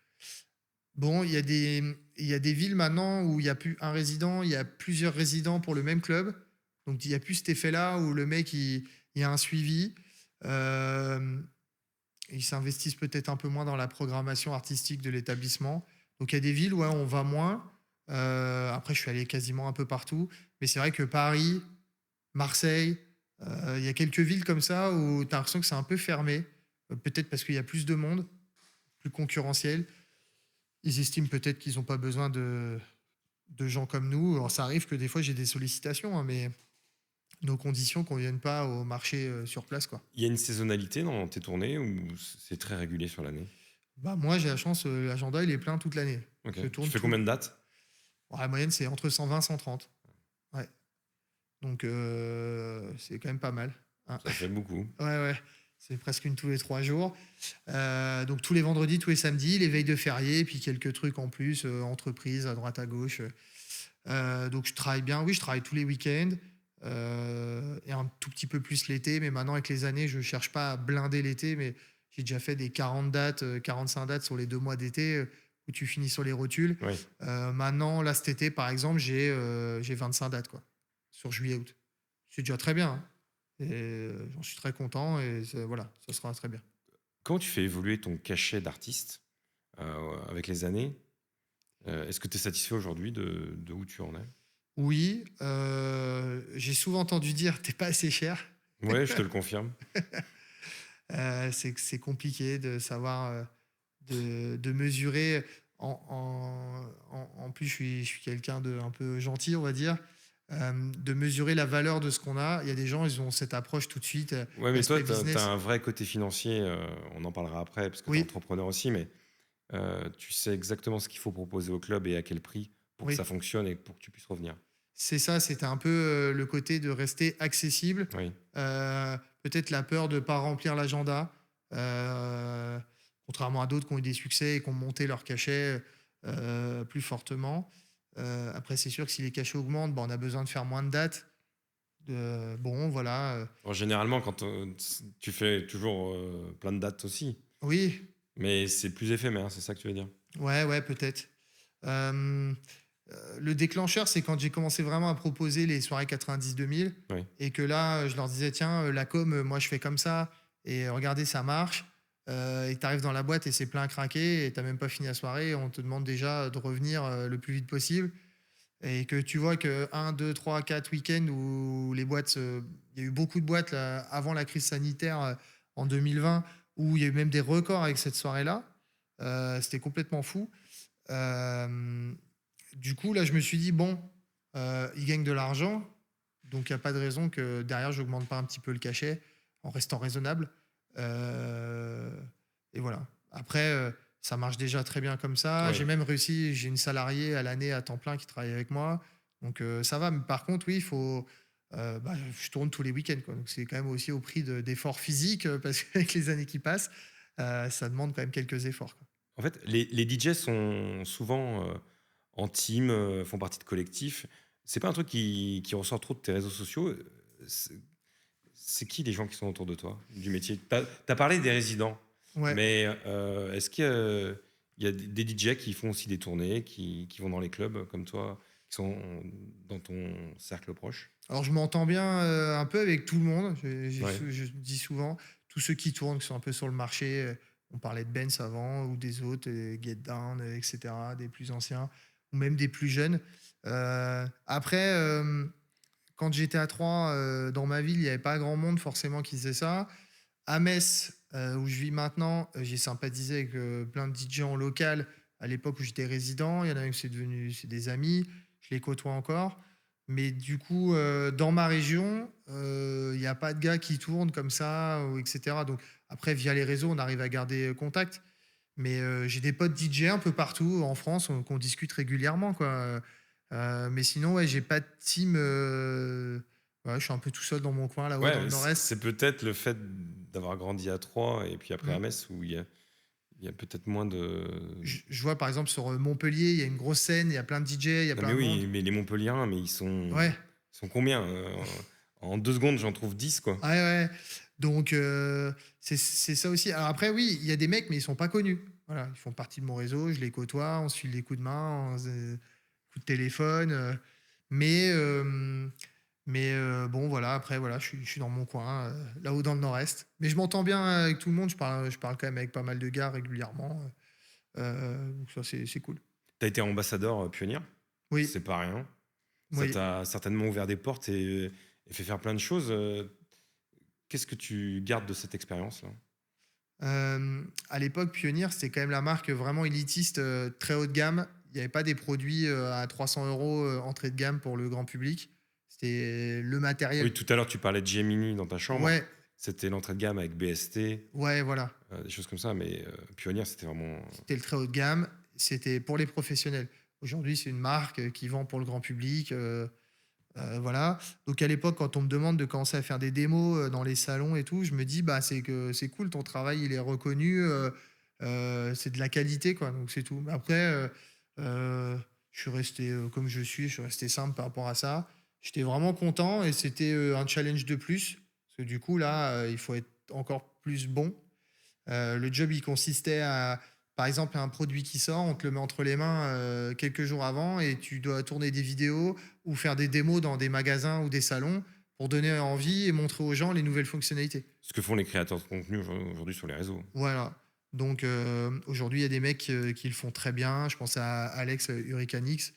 Bon, il y a des villes maintenant où il n'y a plus un résident, il y a plusieurs résidents pour le même club. Donc, il n'y a plus cet effet-là où le mec, il y a un suivi. Euh, Ils s'investissent peut-être un peu moins dans la programmation artistique de l'établissement. Donc il y a des villes où on va moins. Après, je suis allé quasiment un peu partout. Mais c'est vrai que Paris, Marseille, il y a quelques villes comme ça où tu as l'impression que c'est un peu fermé. Peut-être parce qu'il y a plus de monde, plus concurrentiel. Ils estiment peut-être qu'ils n'ont pas besoin de gens comme nous. Alors ça arrive que des fois j'ai des sollicitations, hein, mais nos conditions ne conviennent pas au marché sur place, quoi. il y a une saisonnalité dans tes tournées ou c'est très régulier sur l'année? Bah, moi, j'ai la chance, l'agenda, il est plein toute l'année. Ok. Je Tu tourne fais tout. combien de dates? Bon, la moyenne, c'est entre 120 et 130. Ouais. Donc, c'est quand même pas mal, hein. Ça fait beaucoup. Ouais, ouais. C'est presque une tous les 3 jours. Donc, tous les vendredis, tous les samedis, les veilles de férié, puis quelques trucs en plus, entreprises à droite, à gauche. Donc, je travaille bien. Oui, je travaille tous les week-ends. Et un tout petit peu plus l'été. Mais maintenant, avec les années, je cherche pas à blinder l'été. Mais j'ai déjà fait des 40 dates, 45 dates sur les 2 mois d'été où tu finis sur les rotules. Oui. Maintenant, là, cet été, par exemple, j'ai 25 dates, quoi, sur juillet-août. C'est déjà très bien, hein. Et j'en suis très content et voilà, ça sera très bien. Comment tu fais évoluer ton cachet d'artiste avec les années? Est-ce que tu es satisfait aujourd'hui de où tu en es? Oui, j'ai souvent entendu dire t'es pas assez cher. Ouais, je te le confirme. C'est compliqué de savoir, de mesurer. En plus, je suis quelqu'un de un peu gentil, on va dire. De mesurer la valeur de ce qu'on a. Il y a des gens, ils ont cette approche tout de suite, Ouais, mais toi, aspect tu as business. un vrai côté financier, on en parlera après parce que tu es Oui, entrepreneur aussi, mais tu sais exactement ce qu'il faut proposer au club et à quel prix pour que oui. ça fonctionne et pour que tu puisses revenir. C'est ça, c'était un peu le côté de rester accessible. Oui, Peut-être la peur de ne pas remplir l'agenda. Euh, contrairement à d'autres qui ont eu des succès et qui ont monté leur cachet plus fortement. Après, c'est sûr que si les cachets augmentent, on a besoin de faire moins de dates. Bon, voilà. Bon, généralement, quand tu fais toujours plein de dates aussi, Oui, mais c'est plus éphémère, c'est ça que tu veux dire? ouais, ouais, peut-être. Euh, le déclencheur, c'est quand j'ai commencé vraiment à proposer les soirées 90-2000 Oui. et que là, je leur disais, tiens, la com, moi, je fais comme ça et regardez, ça marche. Et tu arrives dans la boîte et c'est plein à craquer et tu même pas fini la soirée. On te demande déjà de revenir le plus vite possible. Et que tu vois que un 2 3 4 week-ends où les boîtes, il y a eu beaucoup de boîtes là, avant la crise sanitaire en 2020, où il y a eu même des records avec cette soirée-là. C'était complètement fou. Euh, du coup, là, je me suis dit, bon, ils gagnent de l'argent, donc il n'y a pas de raison que derrière, je n'augmente pas un petit peu le cachet en restant raisonnable. Euh, et voilà. Après, ça marche déjà très bien comme ça. J'ai Oui. même réussi, j'ai une salariée à l'année à temps plein qui travaille avec moi. Donc ça va. Mais par contre, oui, il faut. Je tourne tous les week-ends, quoi. Donc c'est quand même aussi au prix d'efforts physiques, parce qu'avec les années qui passent, ça demande quand même quelques efforts, quoi. En fait, les DJ sont souvent en team, font partie de collectifs. C'est pas un truc qui ressort trop de tes réseaux sociaux. C'est c'est qui les gens qui sont autour de toi, du métier? T'as parlé des résidents, Ouais. mais est-ce qu'il y a des DJ qui font aussi des tournées, qui vont dans les clubs comme toi, qui sont dans ton cercle proche? Alors, je m'entends bien un peu avec tout le monde. Ouais. Je dis souvent, tous ceux qui tournent, qui sont un peu sur le marché, on parlait de Benz avant ou des autres, Get Down, etc., des plus anciens, ou même des plus jeunes. Après, quand j'étais à Troyes, dans ma ville, il n'y avait pas grand monde forcément qui faisait ça. À Metz, où je vis maintenant, j'ai sympathisé avec plein de DJ en local à l'époque où j'étais résident. Il y en a un qui c'est des amis, je les côtoie encore. Mais du coup, dans ma région, il n'y a pas de gars qui tournent comme ça, etc. Donc après, via les réseaux, on arrive à garder contact. Mais j'ai des potes DJ un peu partout en France qu'on discute régulièrement, quoi. Mais sinon, ouais, j'ai pas de team. Ouais, je suis un peu tout seul dans mon coin là-haut dans le Ouais, nord-est. c'est peut-être le fait d'avoir grandi à Troyes et puis après à Mm. Metz où il y a peut-être moins de. Je vois par exemple sur Montpellier, il y a une grosse scène, il y a plein de DJ, il y a Non mais plein de monde. oui, mais les Montpelliérains, mais Ouais, ils sont combien? En 2 secondes, j'en trouve 10 quoi. ouais, ouais. Donc c'est ça aussi. Alors après, oui, il y a des mecs, mais ils sont pas connus. Voilà, ils font partie de mon réseau, je les côtoie, on se file des coups de main, coups de téléphone. Mais bon, voilà, après, voilà, je suis dans mon coin, là-haut dans le nord-est. Mais je m'entends bien avec tout le monde, je parle quand même avec pas mal de gars régulièrement. Donc ça, c'est cool. Tu as été ambassadeur pionnier, Oui, c'est pas rien. Ça oui. t'a certainement ouvert des portes et fait faire plein de choses. Qu'est-ce que tu gardes de cette expérience-là? À l'époque, Pioneer, c'était quand même la marque vraiment élitiste, très haut de gamme. Il n'y avait pas des produits à 300 euros entrée de gamme pour le grand public. C'était le matériel. Oui, tout à l'heure, tu parlais de Gemini dans ta chambre. Ouais, C'était l'entrée de gamme avec BST, ouais, voilà. des choses comme ça, mais Pionnier, c'était vraiment. C'était le très haut de gamme. C'était pour les professionnels. Aujourd'hui, c'est une marque qui vend pour le grand public. Voilà. Donc à l'époque, quand on me demande de commencer à faire des démos dans les salons et tout, je me dis bah c'est que c'est cool, ton travail il est reconnu, c'est de la qualité quoi. Donc c'est tout. Mais après, je suis resté comme je suis resté simple par rapport à ça. J'étais vraiment content et c'était un challenge de plus parce que du coup là, il faut être encore plus bon. Le job, il consistait à, par exemple, un produit qui sort, on te le met entre les mains quelques jours avant et tu dois tourner des vidéos ou faire des démos dans des magasins ou des salons pour donner envie et montrer aux gens les nouvelles fonctionnalités. Ce que font les créateurs de contenu aujourd'hui sur les réseaux. Voilà. Donc aujourd'hui, il y a des mecs qui le font très bien. Je pense à Alex Hurricanix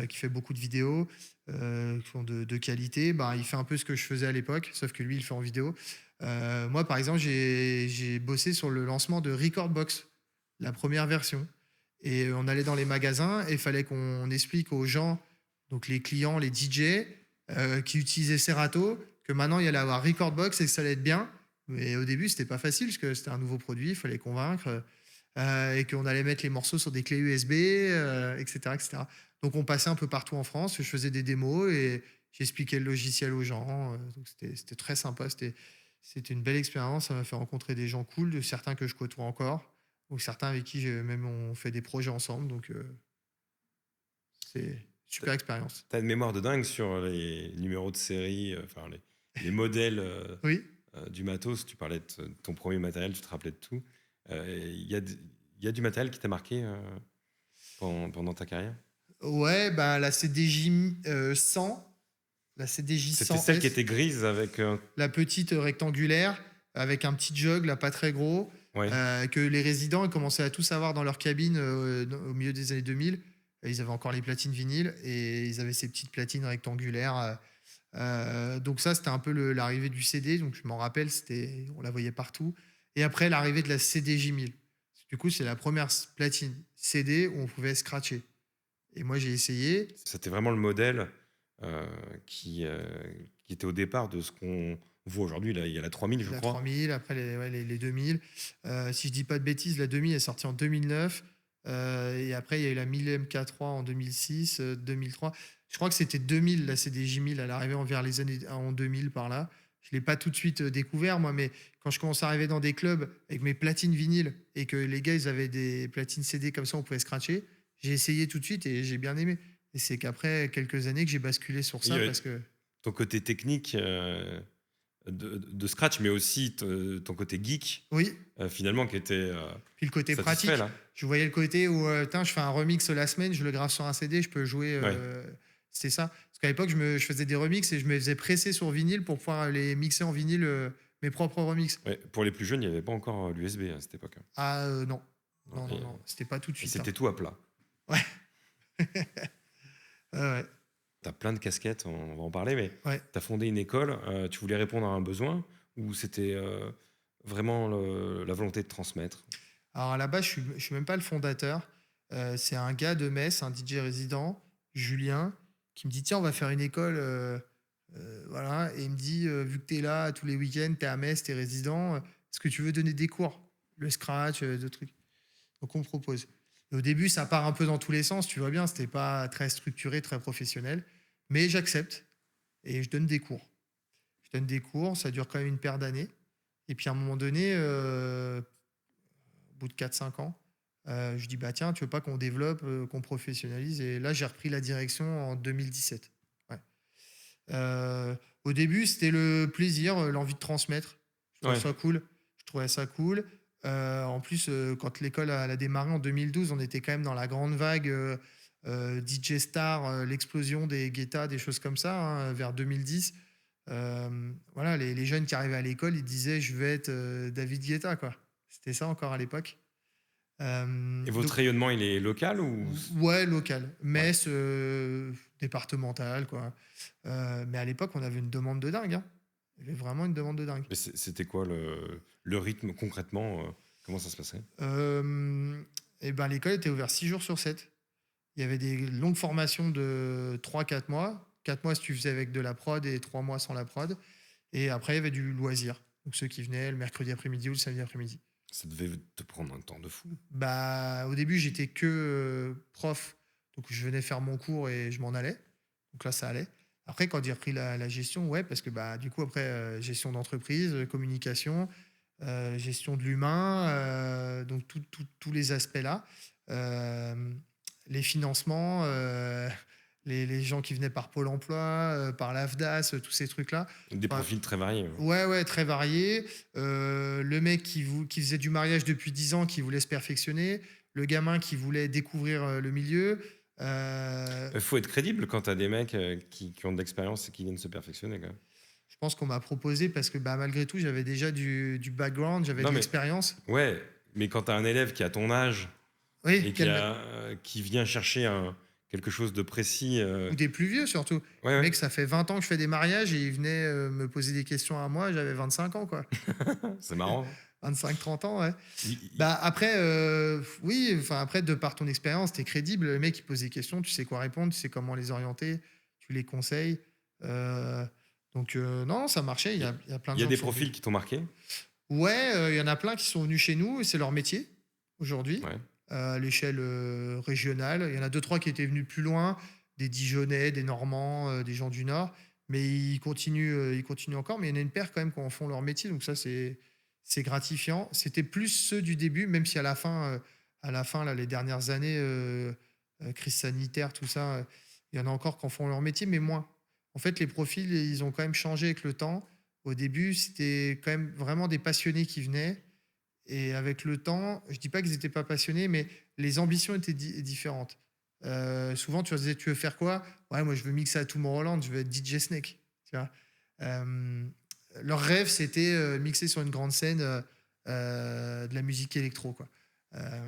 qui fait beaucoup de vidéos qui sont de qualité. Ben, il fait un peu ce que je faisais à l'époque, sauf que lui, il le fait en vidéo. Moi, par exemple, j'ai bossé sur le lancement de Recordbox, la première version. Et on allait dans les magasins et il fallait qu'on explique aux gens, donc les clients, les DJ, qui utilisaient Serato, que maintenant il allait avoir Recordbox et que ça allait être bien. Mais au début, c'était pas facile parce que c'était un nouveau produit, il fallait convaincre. Et qu'on allait mettre les morceaux sur des clés USB, etc., etc. Donc on passait un peu partout en France, je faisais des démos et j'expliquais le logiciel aux gens. Donc c'était très sympa, c'était une belle expérience, ça m'a fait rencontrer des gens cool, de certains que je côtoie encore. ou certains avec qui même on fait des projets ensemble. Donc, c'est super expérience. Tu as une mémoire de dingue sur les numéros de série, enfin les modèles Oui. du matos. Tu parlais de ton premier matériel, tu te rappelais de tout. Il y a du matériel qui t'a marqué pendant ta carrière? Ouais, bah, la CDJ 100, la CDJ C'était celle qui 100S, était grise avec... la petite rectangulaire avec un petit jog, là, pas très gros, ouais, que les résidents ils commençaient à tous avoir dans leur cabine au milieu des années 2000. Ils avaient encore les platines vinyles et ils avaient ces petites platines rectangulaires. Donc ça, c'était un peu l'arrivée du CD. Donc je m'en rappelle, on la voyait partout. Et après, l'arrivée de la CDJ 1000. Du coup, c'est la première platine CD où on pouvait scratcher. Et moi, j'ai essayé. c'était vraiment le modèle euh, qui, euh, qui était au départ de ce qu'on voit aujourd'hui. Là, il y a la 3000, je La crois. 3000, après les 2000. Si je dis pas de bêtises, la 2000 est sortie en 2009. Et après, il y a eu la 1000 MK3 en 2006, 2003. Je crois que c'était 2000, la CDJ 1000. Elle arrivait vers les années en 2000 par là. Je ne l'ai pas tout de suite découvert, moi, mais quand je commence à arriver dans des clubs avec mes platines vinyles et que les gars, ils avaient des platines CD comme ça, on pouvait scratcher, j'ai essayé tout de suite et j'ai bien aimé. Et c'est qu'après quelques années que j'ai basculé sur Il y ça avait parce que. ton côté technique de Scratch, mais aussi ton côté geek, Oui, finalement, qui était puis le côté satisfait, pratique, là. je voyais le côté où je fais un remix la semaine, je le grave sur un CD, je peux jouer. Ouais. C'était ça. Parce qu'à l'époque, je faisais des remixes et je me faisais presser sur vinyle pour pouvoir les mixer en vinyle, mes propres remixes. Ouais. Pour les plus jeunes, il n'y avait pas encore l'USB à cette époque, hein. Ah non. Non, Non, non, non. C'était pas tout de et suite, hein. c'était tout à plat. Ouais. Ouais. Tu as plein de casquettes, on va en parler, mais Ouais. tu as fondé une école, tu voulais répondre à un besoin, ou c'était vraiment la volonté de transmettre? Alors là-bas, je suis même pas le fondateur. C'est un gars de Metz, un DJ résident, Julien, qui me dit tiens, on va faire une école. Voilà. Et il me dit vu que tu es là tous les week-ends, tu es à Metz, tu es résident, est-ce que tu veux donner des cours? Le scratch, de trucs. Donc on me propose. Et au début, ça part un peu dans tous les sens, tu vois bien, c'était pas très structuré, très professionnel. Mais j'accepte et je donne des cours. Je donne des cours, ça dure quand même une paire d'années. Et puis à un moment donné, au bout de 4 5 ans, je dis bah tiens, tu veux pas qu'on développe, qu'on professionnalise. Et là, j'ai repris la direction en 2017. Ouais. Euh, Au début, c'était le plaisir, l'envie de transmettre. Je trouvais Ouais. ça cool. Je trouvais ça cool. En plus, quand l'école elle a démarré en 2012, on était quand même dans la grande vague DJ Star, l'explosion des Guetta, des choses comme ça, hein, vers 2010. Voilà, les jeunes qui arrivaient à l'école, ils disaient je vais être David Guetta, quoi. C'était ça encore à l'époque. Et Donc, votre rayonnement, il est local ou... ouais, local. Ouais. Metz, départemental, quoi. Mais à l'époque, on avait une demande de dingue, hein. Il y avait vraiment une demande de dingue. Mais c'était quoi le rythme concrètement comment ça se passait? Et ben, l'école était ouverte 6 jours sur 7. Il y avait des longues formations de 3 4 mois. 4 mois si tu faisais avec de la prod et 3 mois sans la prod. Et après, il y avait du loisir. Donc ceux qui venaient le mercredi après-midi ou le samedi après-midi. Ça devait te prendre un temps de fou. Bah, au début, j'étais que prof. Donc je venais faire mon cours et je m'en allais. Donc là, ça allait. Après, quand j'ai repris la gestion, ouais, parce que bah, du coup, après, gestion d'entreprise, communication, gestion de l'humain, donc tous les aspects-là. Euh, les financements, les gens qui venaient par Pôle emploi, par l'AFDAS, tous ces trucs-là. Des Enfin, profils très variés. ouais, très variés. Le mec qui faisait du mariage depuis 10 ans, qui voulait se perfectionner. Le gamin qui voulait découvrir le milieu. Il faut être crédible quand tu as des mecs qui ont de l'expérience et qui viennent se perfectionner, quand même. Je pense qu'on m'a proposé parce que bah, malgré tout, j'avais déjà du background, j'avais Non, de mais l'expérience. ouais, mais quand tu as un élève qui a ton âge Oui, et qui vient chercher quelque chose de précis. ou des plus vieux surtout. Ouais, Le ouais. mec, ça fait 20 ans que je fais des mariages et il venait me poser des questions à moi, j'avais 25 ans, quoi. C'est marrant. 25 30 ans, ouais. Il- Bah après, oui, enfin après, de par ton expérience, t'es crédible. Le mec, il pose des questions, tu sais quoi répondre, tu sais comment les orienter, tu les conseilles. Donc non, ça marchait. Il y a plein de Il y a gens des qui sont venus. profils qui t'ont marqué. Ouais, il y en a plein qui sont venus chez nous et c'est leur métier aujourd'hui, Ouais. à l'échelle régionale. Il y en a deux, trois qui étaient venus plus loin, des Dijonnais, des Normands, des gens du Nord. Mais ils continuent encore. Mais il y en a une paire quand même qui en font leur métier. Donc ça, c'est c'est gratifiant. C'était plus ceux du début, même si à la fin là, les dernières années, crise sanitaire, tout ça, il y en a encore qui en font leur métier, mais moins. En fait, les profils, ils ont quand même changé avec le temps. Au début, c'était quand même vraiment des passionnés qui venaient et avec le temps, je dis pas qu'ils étaient pas passionnés, mais les ambitions étaient différentes. Souvent, tu leur disais: «Tu veux faire quoi?» «Ouais, moi, je veux mixer à Tomorrowland, je veux être DJ Snake», tu vois? Hem, Leur rêve, c'était, mixer sur une grande scène, de la musique électro, quoi.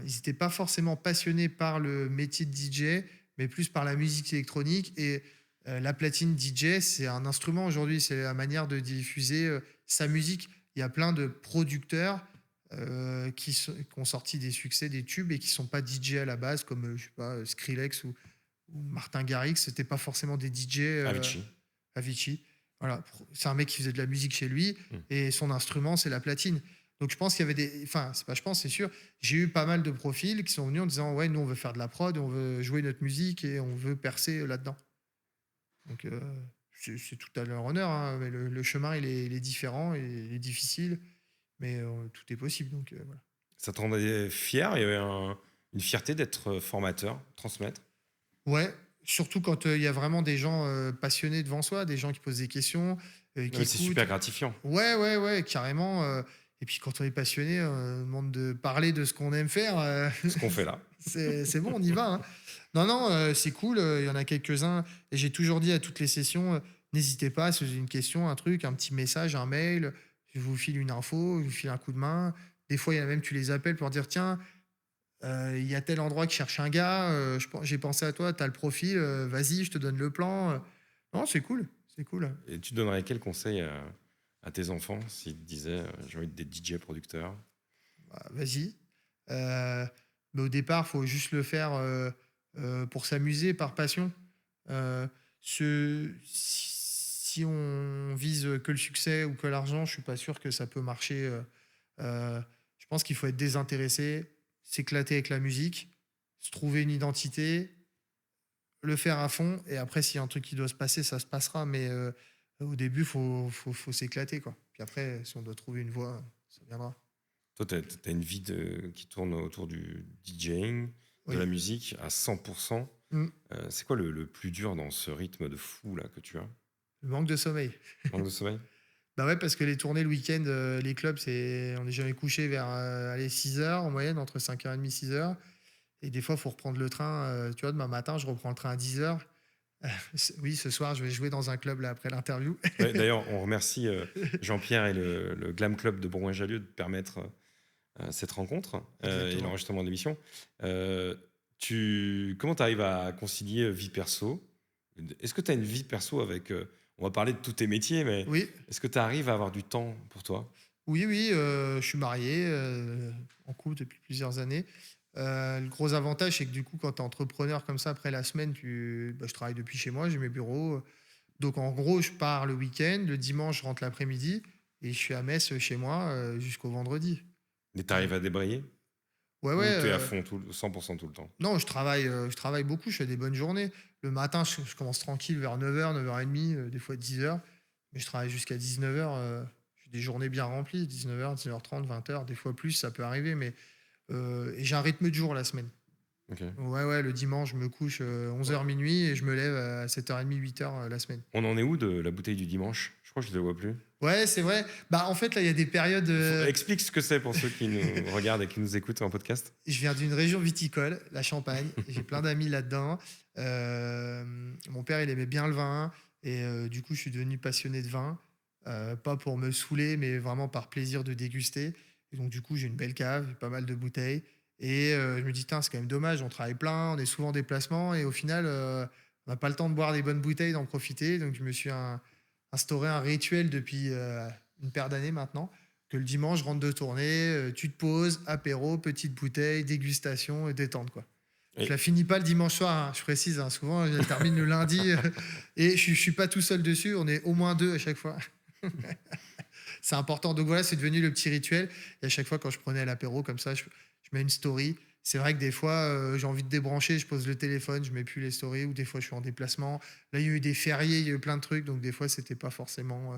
Ils étaient pas forcément passionnés par le métier de DJ, mais plus par la musique électronique et la platine DJ, c'est un instrument aujourd'hui, c'est la manière de diffuser, sa musique. Il y a plein de producteurs, qui ont sorti des succès, des tubes et qui sont pas DJ à la base comme, je sais pas, Skrillex ou Martin Garrix, c'était pas forcément des DJ, Avicii. Avicii. Voilà, c'est un mec qui faisait de la musique chez lui Mm. et son instrument, c'est la platine. Donc je pense qu'il y avait des. Enfin, c'est pas je pense, c'est sûr. J'ai eu pas mal de profils qui sont venus en disant: Ouais, nous, on veut faire de la prod, on veut jouer notre musique et on veut percer là-dedans. Donc c'est tout à leur honneur, hein, mais le chemin, il est différent et il est difficile, mais tout est possible. Donc voilà. Ça te rendait fier? Il y avait une fierté d'être formateur, transmettre? Ouais, surtout quand il y a vraiment des gens passionnés devant soi, des gens qui posent des questions, Non, qui mais c'est écoutent. super gratifiant. Ouais, ouais, ouais, carrément. Et puis quand on est passionné, on demande de parler de ce qu'on aime faire. Ce qu'on fait là. C'est bon, on y va, hein. Non, non, c'est cool. Il y en a quelques-uns. Et j'ai toujours dit à toutes les sessions, n'hésitez pas, si vous avez une question, un truc, un petit message, un mail, je vous file une info, je vous file un coup de main. Des fois, il y en a même, tu les appelles pour dire, tiens, il y a tel endroit qui cherche un gars, j'ai pensé à toi, tu as le profil, vas-y, je te donne le plan. Non, c'est cool, c'est cool. Et tu donnerais quel conseil à tes enfants s'ils te disaient j'ai envie d'être DJ producteur? Bah, vas-y. Euh, mais au départ, faut juste le faire pour s'amuser, par passion. Euh, si on vise que le succès ou que l'argent, je suis pas sûr que ça peut marcher. Je pense qu'il faut être désintéressé, s'éclater avec la musique, se trouver une identité, le faire à fond, et après, s'il y a un truc qui doit se passer, ça se passera. Mais au début, faut s'éclater, quoi. Puis après, si on doit trouver une voie, ça viendra. Toi, tu as une vie qui tourne autour du DJing, de Oui. la musique à 100%. Mm. C'est quoi le plus dur dans ce rythme de fou là que tu as? Le manque de sommeil. Manque de sommeil? Bah ouais, parce que les tournées le week-end, les clubs, on est jamais couché vers 6 heures en moyenne, entre 5h30 et 6 heures. Et des fois, il faut reprendre le train. Tu vois, demain matin, je reprends le train à 10 heures. Oui, ce soir, je vais jouer dans un club là, après l'interview. Ouais, d'ailleurs, on remercie Jean-Pierre et le Glam Club de Bourgoin-Jallieu de permettre cette rencontre et Exactement. l'enregistrement de l'émission. Comment tu arrives à concilier vie perso? Est-ce que tu as une vie perso avec... on va parler de tous tes métiers, mais Oui, est-ce que tu arrives à avoir du temps pour toi? oui, oui, je suis marié, en couple depuis plusieurs années. Le gros avantage, c'est que du coup, quand tu es entrepreneur comme ça, après la semaine, je travaille depuis chez moi, j'ai mes bureaux. Donc en gros, je pars le week-end, le dimanche, je rentre l'après-midi et je suis à Metz chez moi jusqu'au vendredi. Mais tu Euh, arrives à débrayer? ouais, ouais. Ou tu es à fond 100% tout le temps? Non, je travaille beaucoup, je fais des bonnes journées. Le matin, je commence tranquille vers 9h, 9h30, des fois 10h. Mais je travaille jusqu'à 19h. J'ai des journées bien remplies, 19h, 19h30, 20h, des fois plus, ça peut arriver. Mais et j'ai un rythme de jour la semaine. Ok. Ouais, ouais, le dimanche, je me couche 11h minuit et je me lève à 7h30, 8h la semaine. On en est où de la bouteille du dimanche? Je crois que je ne la vois plus. Ouais, c'est vrai. Bah, en fait, là, il y a des périodes. Explique ce que c'est pour ceux qui nous regardent et qui nous écoutent en podcast. Je viens d'une région viticole, la Champagne. J'ai plein d'amis là-dedans. Mon père, il aimait bien le vin. Et du coup, je suis devenu passionné de vin. Pas pour me saouler, mais vraiment par plaisir de déguster. Et donc, du coup, j'ai une belle cave, j'ai pas mal de bouteilles. Et je me dis, tiens, c'est quand même dommage, on travaille plein, on est souvent en déplacement. Et au final, on n'a pas le temps de boire des bonnes bouteilles, d'en profiter. Donc, je me suis instauré un rituel depuis une paire d'années maintenant que le dimanche, je rentre de tournée, tu te poses, apéro, petite bouteille, dégustation et détente, quoi. Et Je la finis pas le dimanche soir, hein, je précise, hein, souvent je la termine le lundi et je suis pas tout seul dessus, on est au moins deux à chaque fois. C'est important, donc voilà, c'est devenu le petit rituel. Et à chaque fois quand je prenais l'apéro comme ça, je mets une story. C'est vrai que des fois, j'ai envie de débrancher, je pose le téléphone, je mets plus les stories, ou des fois je suis en déplacement. Là, il y a eu des fériés, il y a eu plein de trucs, donc des fois, c'était pas forcément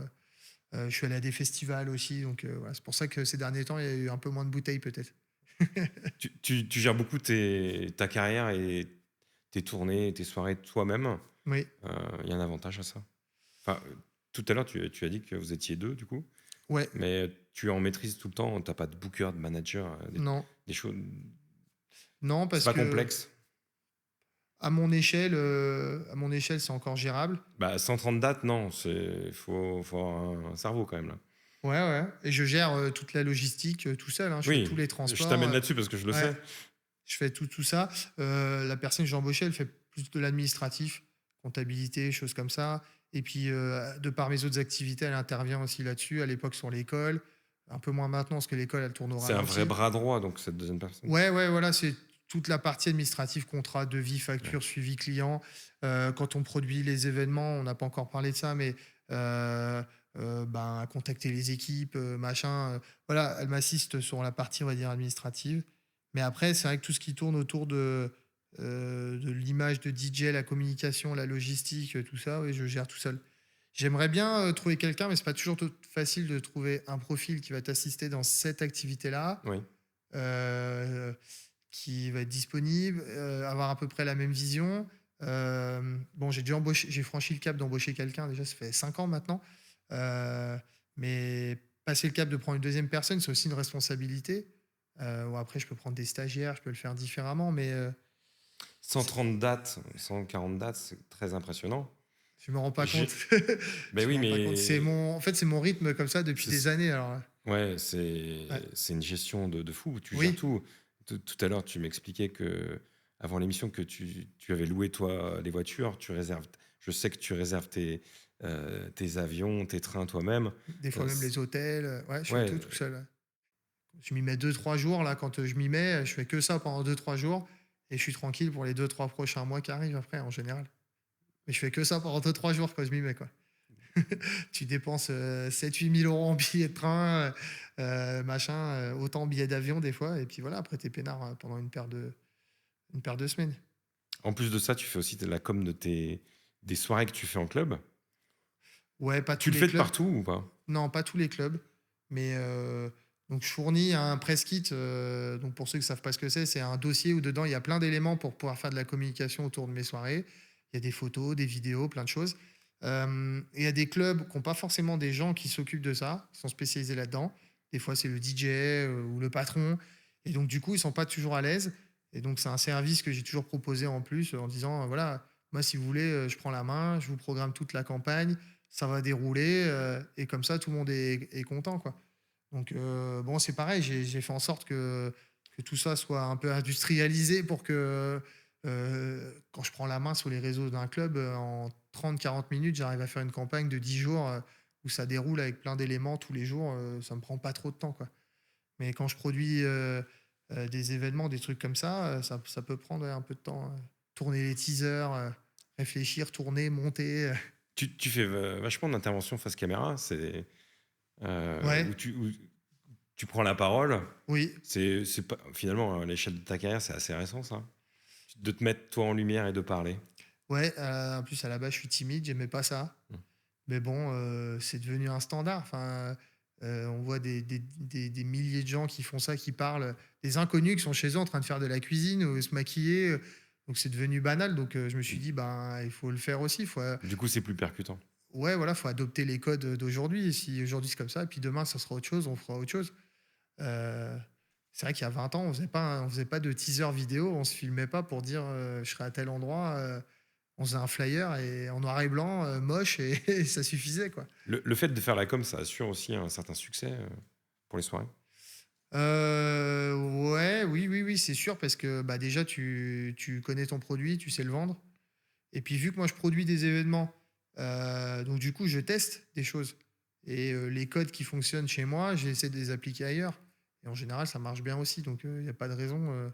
Je suis allé à des festivals aussi, donc voilà, c'est pour ça que ces derniers temps, il y a eu un peu moins de bouteilles peut-être. Tu gères beaucoup ta carrière et tes tournées, tes soirées toi-même. Oui, Il y a un avantage à ça. Enfin, tout à l'heure, tu as dit que vous étiez 2 du coup, ouais, mais tu es en maîtrise tout le temps, tu as pas de booker, de manager, non, des choses non c'est parce pas que complexe? à mon échelle, c'est encore gérable. Bah, 130 dates, non, faut avoir un cerveau quand même là. Ouais, ouais et je gère, toute la logistique, tout seul, hein. Je fais tous Oui, les je transports, t'amène là-dessus parce que je le ouais. sais. Je fais tout ça. La personne que j'ai embauchée, elle fait plus de l'administratif, comptabilité, choses comme ça. Et puis, de par mes autres activités, elle intervient aussi là-dessus. À l'époque, sur l'école, un peu moins maintenant, parce que l'école, elle tourne au C'est un vrai ralenti. bras droit donc cette deuxième personne. Ouais, ouais, voilà, c'est toute la partie administrative, contrat, devis, Ouais. facture, suivi client. Quand on produit les événements, on n'a pas encore parlé de ça, mais ben, contacter les équipes, machin. Voilà, elle m'assiste sur la partie, on va dire, administrative. Mais après, c'est vrai que tout ce qui tourne autour de l'image de DJ, la communication, la logistique, tout ça, oui, je gère tout seul. J'aimerais bien trouver quelqu'un, mais c'est pas toujours tout facile de trouver un profil qui va t'assister dans cette activité-là. Oui. Heu, qui va être disponible, avoir à peu près la même vision. Bon, j'ai franchi le cap d'embaucher quelqu'un, déjà ça fait 5 ans maintenant, heu, mais passer le cap de prendre une deuxième personne, c'est aussi une responsabilité. Bon après je peux prendre des stagiaires, je peux le faire différemment, mais c'est 130 dates, 140 dates, c'est très impressionnant. je me rends pas compte. J'ai Ben Je me oui, rends pas compte. mais En fait, c'est mon rythme comme ça depuis c'est des années alors, ouais, ouais. c'est une gestion de fou. Tu gères Oui, tout. Tout à l'heure, tu m'expliquais que avant l'émission que tu avais loué toi les voitures, tu réserves je sais que tu réserves tes avions, tes trains toi-même. des fois même C les hôtels, ouais, je fais ouais, tout seul, ouais. Je m'y mets 2 3 jours là, quand, je m'y mets, je fais que ça pendant 2 3 jours et je suis tranquille pour les 2 3 prochains mois qui arrivent après, en général. Mais je fais que ça pendant 2 3 jours quand je m'y mets, quoi. Tu dépenses, 7 000 8 000 € en billets de train, machin, autant en billets d'avion des fois et puis voilà, après tu es peinard, pendant une paire de semaines. en plus de ça, tu fais aussi de la com des soirées que tu fais en club. Ouais, pas Tu tous le les fais de clubs. partout ou pas? Non, pas tous les clubs, mais donc je fournis un press kit, donc pour ceux qui ne savent pas ce que c'est un dossier où dedans il y a plein d'éléments pour pouvoir faire de la communication autour de mes soirées. Il y a des photos, des vidéos, plein de choses. Et il y a des clubs qui ont pas forcément des gens qui s'occupent de ça, qui sont spécialisés là-dedans. Des fois, c'est le DJ, ou le patron et donc du coup, ils sont pas toujours à l'aise et donc c'est un service que j'ai toujours proposé en plus, en disant, «Voilà, moi si vous voulez, je prends la main, je vous programme toute la campagne, ça va dérouler, et comme ça, tout le monde est content, quoi. Donc, bon, c'est pareil, j'ai fait en sorte que tout ça soit un peu industrialisé pour que quand je prends la main sur les réseaux d'un club, en 30 40 minutes, j'arrive à faire une campagne de 10 jours où ça déroule avec plein d'éléments tous les jours. Ça me prend pas trop de temps, quoi. Mais quand je produis des événements, des trucs comme ça, ça peut prendre ouais, un peu de temps. Tourner les teasers, réfléchir, tourner, monter. Tu fais vachement d'interventions face caméra, Ouais, où tu prends la parole. oui. C'est pas finalement, à l'échelle de ta carrière, c'est assez récent ça? De te mettre toi en lumière et de parler. Ouais, en plus à la base je suis timide, j'aimais pas ça. Mmh. Mais bon, c'est devenu un standard. Enfin, on voit des milliers de gens qui font ça, qui parlent, des inconnus qui sont chez eux en train de faire de la cuisine ou se maquiller, donc c'est devenu banal. Donc je me suis dit: «Ben, il faut le faire aussi». Faut, Du coup, c'est plus percutant. ouais, voilà, faut adopter les codes d'aujourd'hui. Et si aujourd'hui c'est comme ça et puis demain ça sera autre chose, on fera autre chose. Heu, c'est vrai qu'il y a 20 ans, on faisait pas de teaser vidéo, on se filmait pas pour dire, «Je serai à tel endroit», on faisait un flyer et en noir et blanc, moche et et ça suffisait, quoi. Le fait de faire la com, ça assure aussi un certain succès, pour les soirées? Ouais, oui, oui, oui, c'est sûr parce que, bah, déjà tu connais ton produit, tu sais le vendre et puis vu que moi je produis des événements, donc du coup je teste des choses et les codes qui fonctionnent chez moi, j'essaie de les appliquer ailleurs et en général ça marche bien aussi donc il y a pas de raison,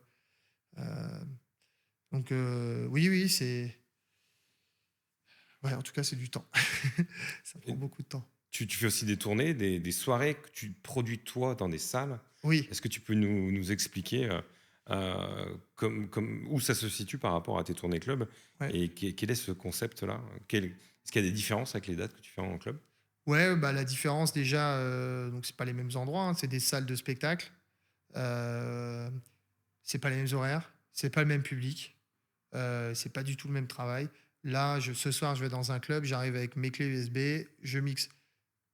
heu, donc oui, oui, c'est ouais, en tout cas c'est du temps. Ça prend Et beaucoup de temps. tu fais aussi des tournées, des soirées que tu produis toi dans des salles. Oui. Est-ce que tu peux nous expliquer, où ça se situe par rapport à tes tournées club Ouais. et quel est ce concept-là? Est-ce qu'il y a des différences avec les dates que tu fais en club? Ouais, bah, la différence déjà, donc c'est pas les mêmes endroits, hein, c'est des salles de spectacle. Heu, c'est pas les mêmes horaires, c'est pas le même public, c'est pas du tout le même travail. Là, ce soir, je vais dans un club, j'arrive avec mes clés USB, je mixe.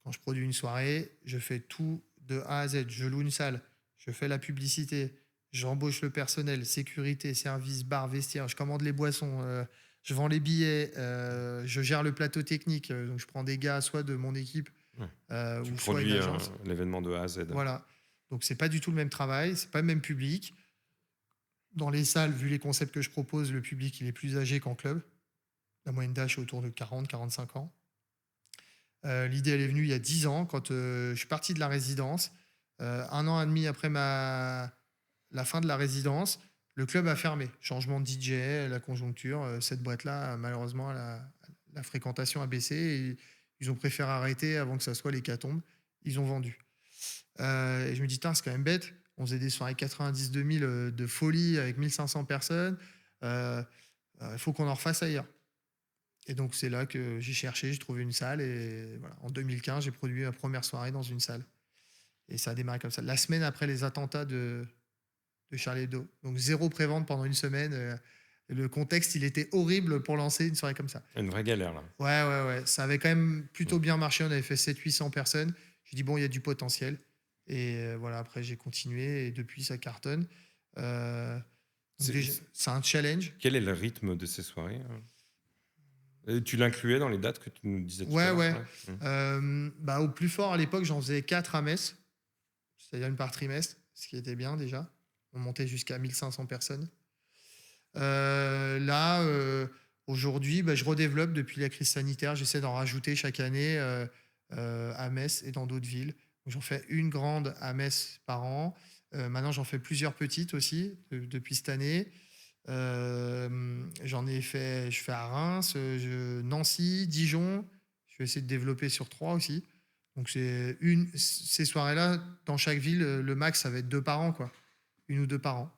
Quand je produis une soirée, je fais tout de A à Z. Je loue une salle, je fais la publicité, j'embauche le personnel, sécurité, service, bar, vestiaire, je commande les boissons, je vends les billets, je gère le plateau technique. Donc je prends des gars soit de mon équipe Ouais. Tu ou soit une produis agence. l'événement de A à Z. Voilà. Donc c'est pas du tout le même travail, c'est pas le même public. Dans les salles, vu les concepts que je propose, le public il est plus âgé qu'en club. La moyenne d'âge est autour de 40-45 ans. L'idée, elle est venue il y a 10 ans, quand je suis parti de la résidence. 1 an et demi après la fin de la résidence, le club a fermé. Changement de DJ, la conjoncture, cette boîte-là, malheureusement, la fréquentation a baissé et ils ont préféré arrêter avant que ça soit l'hécatombe. Ils ont vendu. Et je me dis, c'est quand même bête. On faisait des soirées 90-2000 de folie avec 1500 personnes. Il faut qu'on en refasse ailleurs. Et donc, c'est là que j'ai cherché, j'ai trouvé une salle. Et voilà. En 2015, j'ai produit ma première soirée dans une salle. Et ça a démarré comme ça. La semaine après les attentats de Charlie Hebdo. Donc, zéro prévente pendant une semaine. Le contexte, il était horrible pour lancer une soirée comme ça. Une vraie galère, là. Ouais. Ça avait quand même plutôt bien marché. On avait fait 700-800 personnes. J'ai dit, bon, il y a du potentiel. Et voilà, après, j'ai continué. Et depuis, ça cartonne. C'est un challenge. Quel est le rythme de ces soirées? Et tu l'incluais dans les dates que tu nous disais tout à l'heure? Ouais. Mmh. Au plus fort, à l'époque, j'en faisais 4 à Metz, c'est-à-dire une par trimestre, ce qui était bien déjà. On montait jusqu'à 1500 personnes. Là, aujourd'hui, je redéveloppe depuis la crise sanitaire. J'essaie d'en rajouter chaque année à Metz et dans d'autres villes. Donc, j'en fais une grande à Metz par an. Maintenant, j'en fais plusieurs petites aussi depuis cette année. Je fais à Reims, Nancy, Dijon. Je vais essayer de développer sur 3 aussi. Donc, ces soirées-là, dans chaque ville, le max, ça va être 2 par an, quoi. 1 ou 2 par an.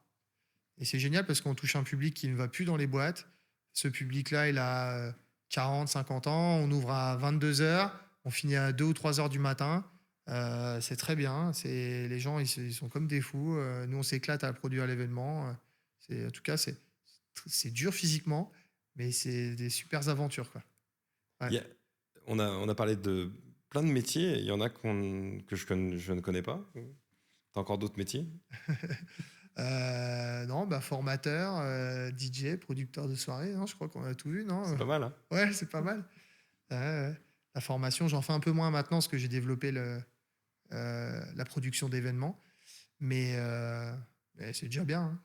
Et c'est génial parce qu'on touche un public qui ne va plus dans les boîtes. Ce public-là, il a 40, 50 ans. On ouvre à 22h. On finit à 2 ou 3 heures du matin. C'est très bien. Les gens, ils sont comme des fous. Nous, on s'éclate à produire l'événement. En tout cas, c'est dur physiquement, mais c'est des super aventures, quoi. Ouais. Il y a- on a parlé de plein de métiers. Il y en a que je ne connais pas. T'as encore d'autres métiers? Non, formateur, DJ, producteur de soirée, non, je crois qu'on a tout vu, non? C'est pas mal, hein? Ouais, c'est pas mal. Ouais. La formation, j'en fais un peu moins maintenant parce que j'ai développé la production d'événements, mais c'est déjà bien, hein.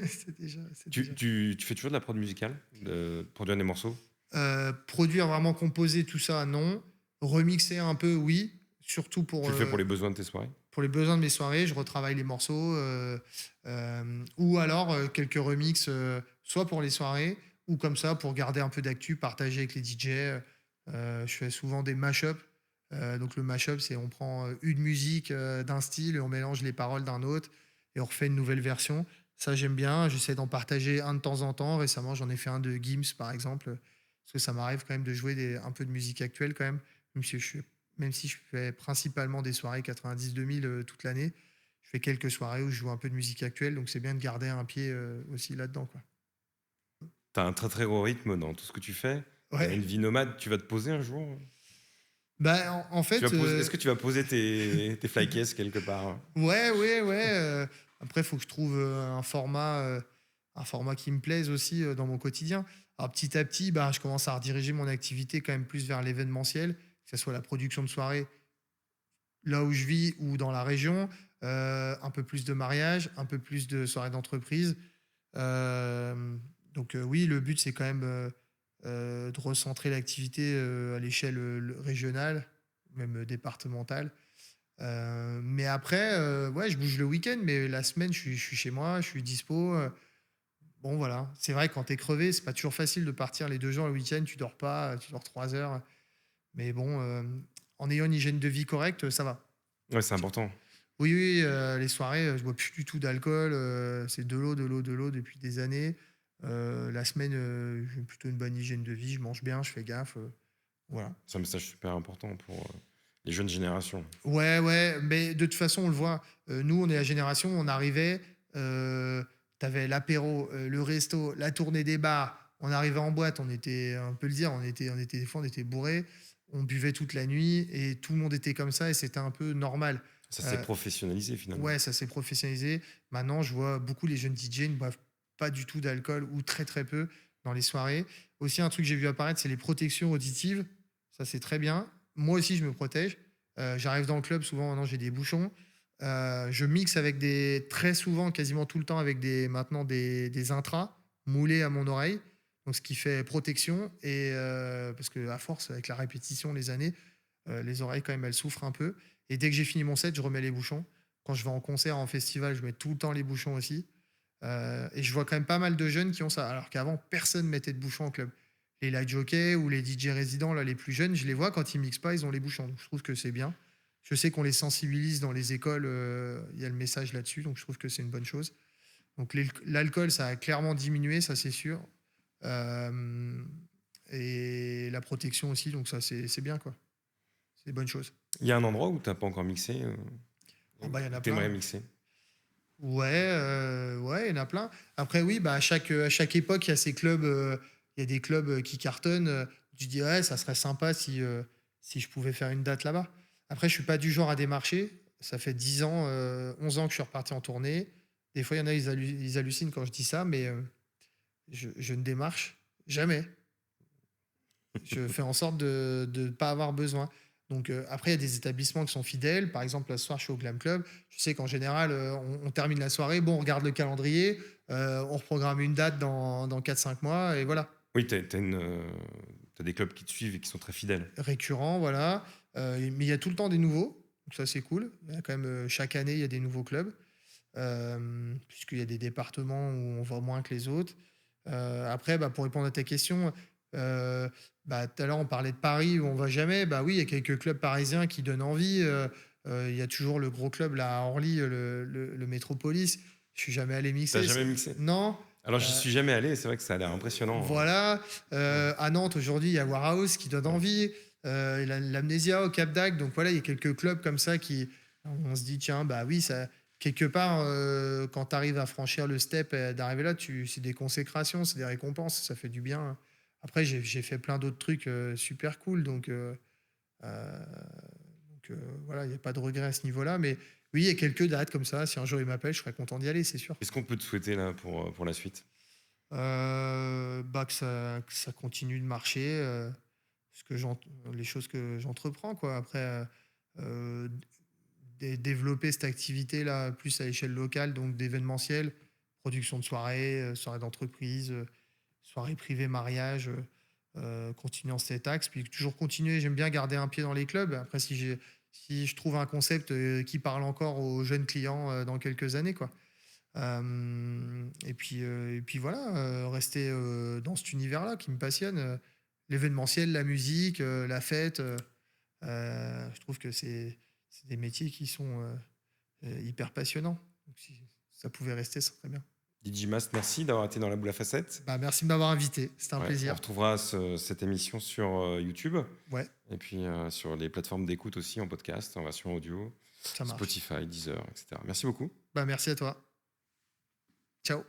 C'est déjà. Tu fais toujours de la prod musicale? De produire des morceaux? Produire, vraiment composer tout ça, non. Remixer un peu, oui. Surtout Tu le fais pour les besoins de tes soirées? pour les besoins de mes soirées, je retravaille les morceaux. Ou alors quelques remixes, soit pour les soirées, ou comme ça, pour garder un peu d'actu, partager avec les DJ. Je fais souvent des mash-up. Donc le mash-up, c'est on prend une musique d'un style et on mélange les paroles d'un autre et on refait une nouvelle version. Ça, j'aime bien. J'essaie d'en partager un de temps en temps. Récemment, j'en ai fait un de Gims, par exemple, parce que ça m'arrive quand même de jouer un peu de musique actuelle quand même, même si je fais principalement des soirées 90-2000 toute l'année. Je fais quelques soirées où je joue un peu de musique actuelle, donc c'est bien de garder un pied aussi là-dedans, quoi. T'as un très très gros rythme dans tout ce que tu fais. Ouais. Une vie nomade, tu vas te poser un jour? En fait, Est-ce que tu vas poser tes fly cases quelque part? ouais. Après, il faut que je trouve un format qui me plaise aussi dans mon quotidien. Alors, petit à petit, je commence à rediriger mon activité quand même plus vers l'événementiel, que ce soit la production de soirées là où je vis ou dans la région, un peu plus de mariage, un peu plus de soirées d'entreprise. Donc, oui, le but, c'est quand même de recentrer l'activité à l'échelle régionale, même départementale. Mais après, ouais, je bouge le week-end, mais la semaine, je suis chez moi, je suis dispo. Bon, voilà. C'est vrai, quand t'es crevé, c'est pas toujours facile de partir les 2 jours le week-end, tu dors pas, tu dors 3 heures. Mais bon, en ayant une hygiène de vie correcte, ça va. Ouais, c'est important. Oui, les soirées, je bois plus du tout d'alcool. C'est de l'eau depuis des années. La semaine, j'ai plutôt une bonne hygiène de vie, je mange bien, je fais gaffe. Voilà. C'est un message super important pour les jeunes générations. Ouais, ouais, mais de toute façon, on le voit. Nous, on est la génération, on arrivait, tu l'apéro, le resto, la tournée des bars. On arrivait en boîte, on peut le dire, on était des fois, on était bourrés. On buvait toute la nuit et tout le monde était comme ça et c'était un peu normal. Ça s'est Heu, professionnalisé finalement. ouais, ça s'est professionnalisé. Maintenant, je vois beaucoup les jeunes DJ ne boivent pas du tout d'alcool ou très, très peu dans les soirées. Aussi, un truc que j'ai vu apparaître, c'est les protections auditives. Ça, c'est très bien. Moi aussi, je me protège. J'arrive dans le club, souvent, maintenant, j'ai des bouchons. Je mixe avec très souvent, quasiment tout le temps, avec maintenant des intras moulés à mon oreille. Donc, ce qui fait protection. Et parce que à force, avec la répétition, les années, les oreilles, quand même, elles souffrent un peu. Et dès que j'ai fini mon set, je remets les bouchons. Quand je vais en concert, en festival, je mets tout le temps les bouchons aussi. Et je vois quand même pas mal de jeunes qui ont ça. Alors qu'avant, personne mettait de bouchons au club. Les light jockeys ou les DJ résidents, là, les plus jeunes, je les vois quand ils mixent pas, ils ont les bouchons. Donc je trouve que c'est bien. Je sais qu'on les sensibilise dans les écoles, il y a le message là-dessus, donc je trouve que c'est une bonne chose. Donc l'alcool, ça a clairement diminué, ça c'est sûr. Euh, et la protection aussi, donc ça c'est bien quoi. C'est une bonne chose. Il y a un endroit où tu n'as pas encore mixé, Oh, bah, il y en a tu aimerais plein. mixer. Ouais, ouais, il y en a plein. Après, oui, bah, à chaque époque, il y a ces clubs, il y a des clubs qui cartonnent. Tu dis, ouais, ça serait sympa si je pouvais faire une date là-bas. Après, je suis pas du genre à démarcher. Ça fait 10 ans, 11 ans que je suis reparti en tournée. Des fois, il y en a, ils hallucinent quand je dis ça, mais je ne démarche jamais. Je fais en sorte de ne pas avoir besoin. Donc après, il y a des établissements qui sont fidèles. Par exemple, ce soir, je suis au Glam Club. Je sais qu'en général, on termine la soirée. Bon, on regarde le calendrier. On reprogramme une date dans 4-5 mois. Et voilà. Oui, t'as des clubs qui te suivent et qui sont très fidèles. Récurrent, voilà. Mais il y a tout le temps des nouveaux. Donc ça, c'est cool. Il y a quand même, chaque année, il y a des nouveaux clubs. Puisqu'il y a des départements où on va moins que les autres. Après, bah, pour répondre à ta question, bah, tout à l'heure on parlait de Paris où on va jamais. Bah oui, il y a quelques clubs parisiens qui donnent envie. Il y a toujours le gros club là à Orly, le Métropolis. Je suis jamais allé T'as mixer. jamais mixé? Non. Alors, j'y Euh, suis jamais allé, et c'est vrai que ça a l'air impressionnant. voilà. Ouais. À Nantes aujourd'hui, il y a Warhouse qui donne Ouais. envie. L'Amnésia au Cap d'Agde. Donc voilà, il y a quelques clubs comme ça qui. On se dit, tiens, bah oui, ça, quelque part, quand tu arrives à franchir le step et d'arriver là, c'est des consécrations, c'est des récompenses, ça fait du bien. Après, j'ai fait plein d'autres trucs super cool. Euh, voilà, il n'y a pas de regret à ce niveau-là. Mais oui, il y a quelques dates comme ça. Si un jour il m'appelle, je serais content d'y aller, c'est sûr. Qu'est-ce qu'on peut te souhaiter là pour la suite? Bah, que ça continue de marcher, ce que les choses que j'entreprends, quoi. Après, euh, développer cette activité-là plus à l'échelle locale, donc d'événementiel, production de soirées, soirées d'entreprise, soirées privées, mariage, continuer en cet axe, puis toujours continuer. J'aime bien garder un pied dans les clubs. Après, si je trouve un concept qui parle encore aux jeunes clients dans quelques années, quoi. Et puis voilà, rester dans cet univers-là qui me passionne. L'événementiel, la musique, la fête. Je trouve que c'est des métiers qui sont hyper passionnants. Donc, si ça pouvait rester, ça serait bien. DJ Mast, merci d'avoir été dans la boule à facettes. Bah, merci de m'avoir invité. C'était un Ouais, on plaisir. retrouvera cette émission sur YouTube Ouais, et puis sur les plateformes d'écoute aussi en podcast, en version audio, ça marche. Spotify, Deezer, etc. Merci beaucoup. Bah, merci à toi. Ciao.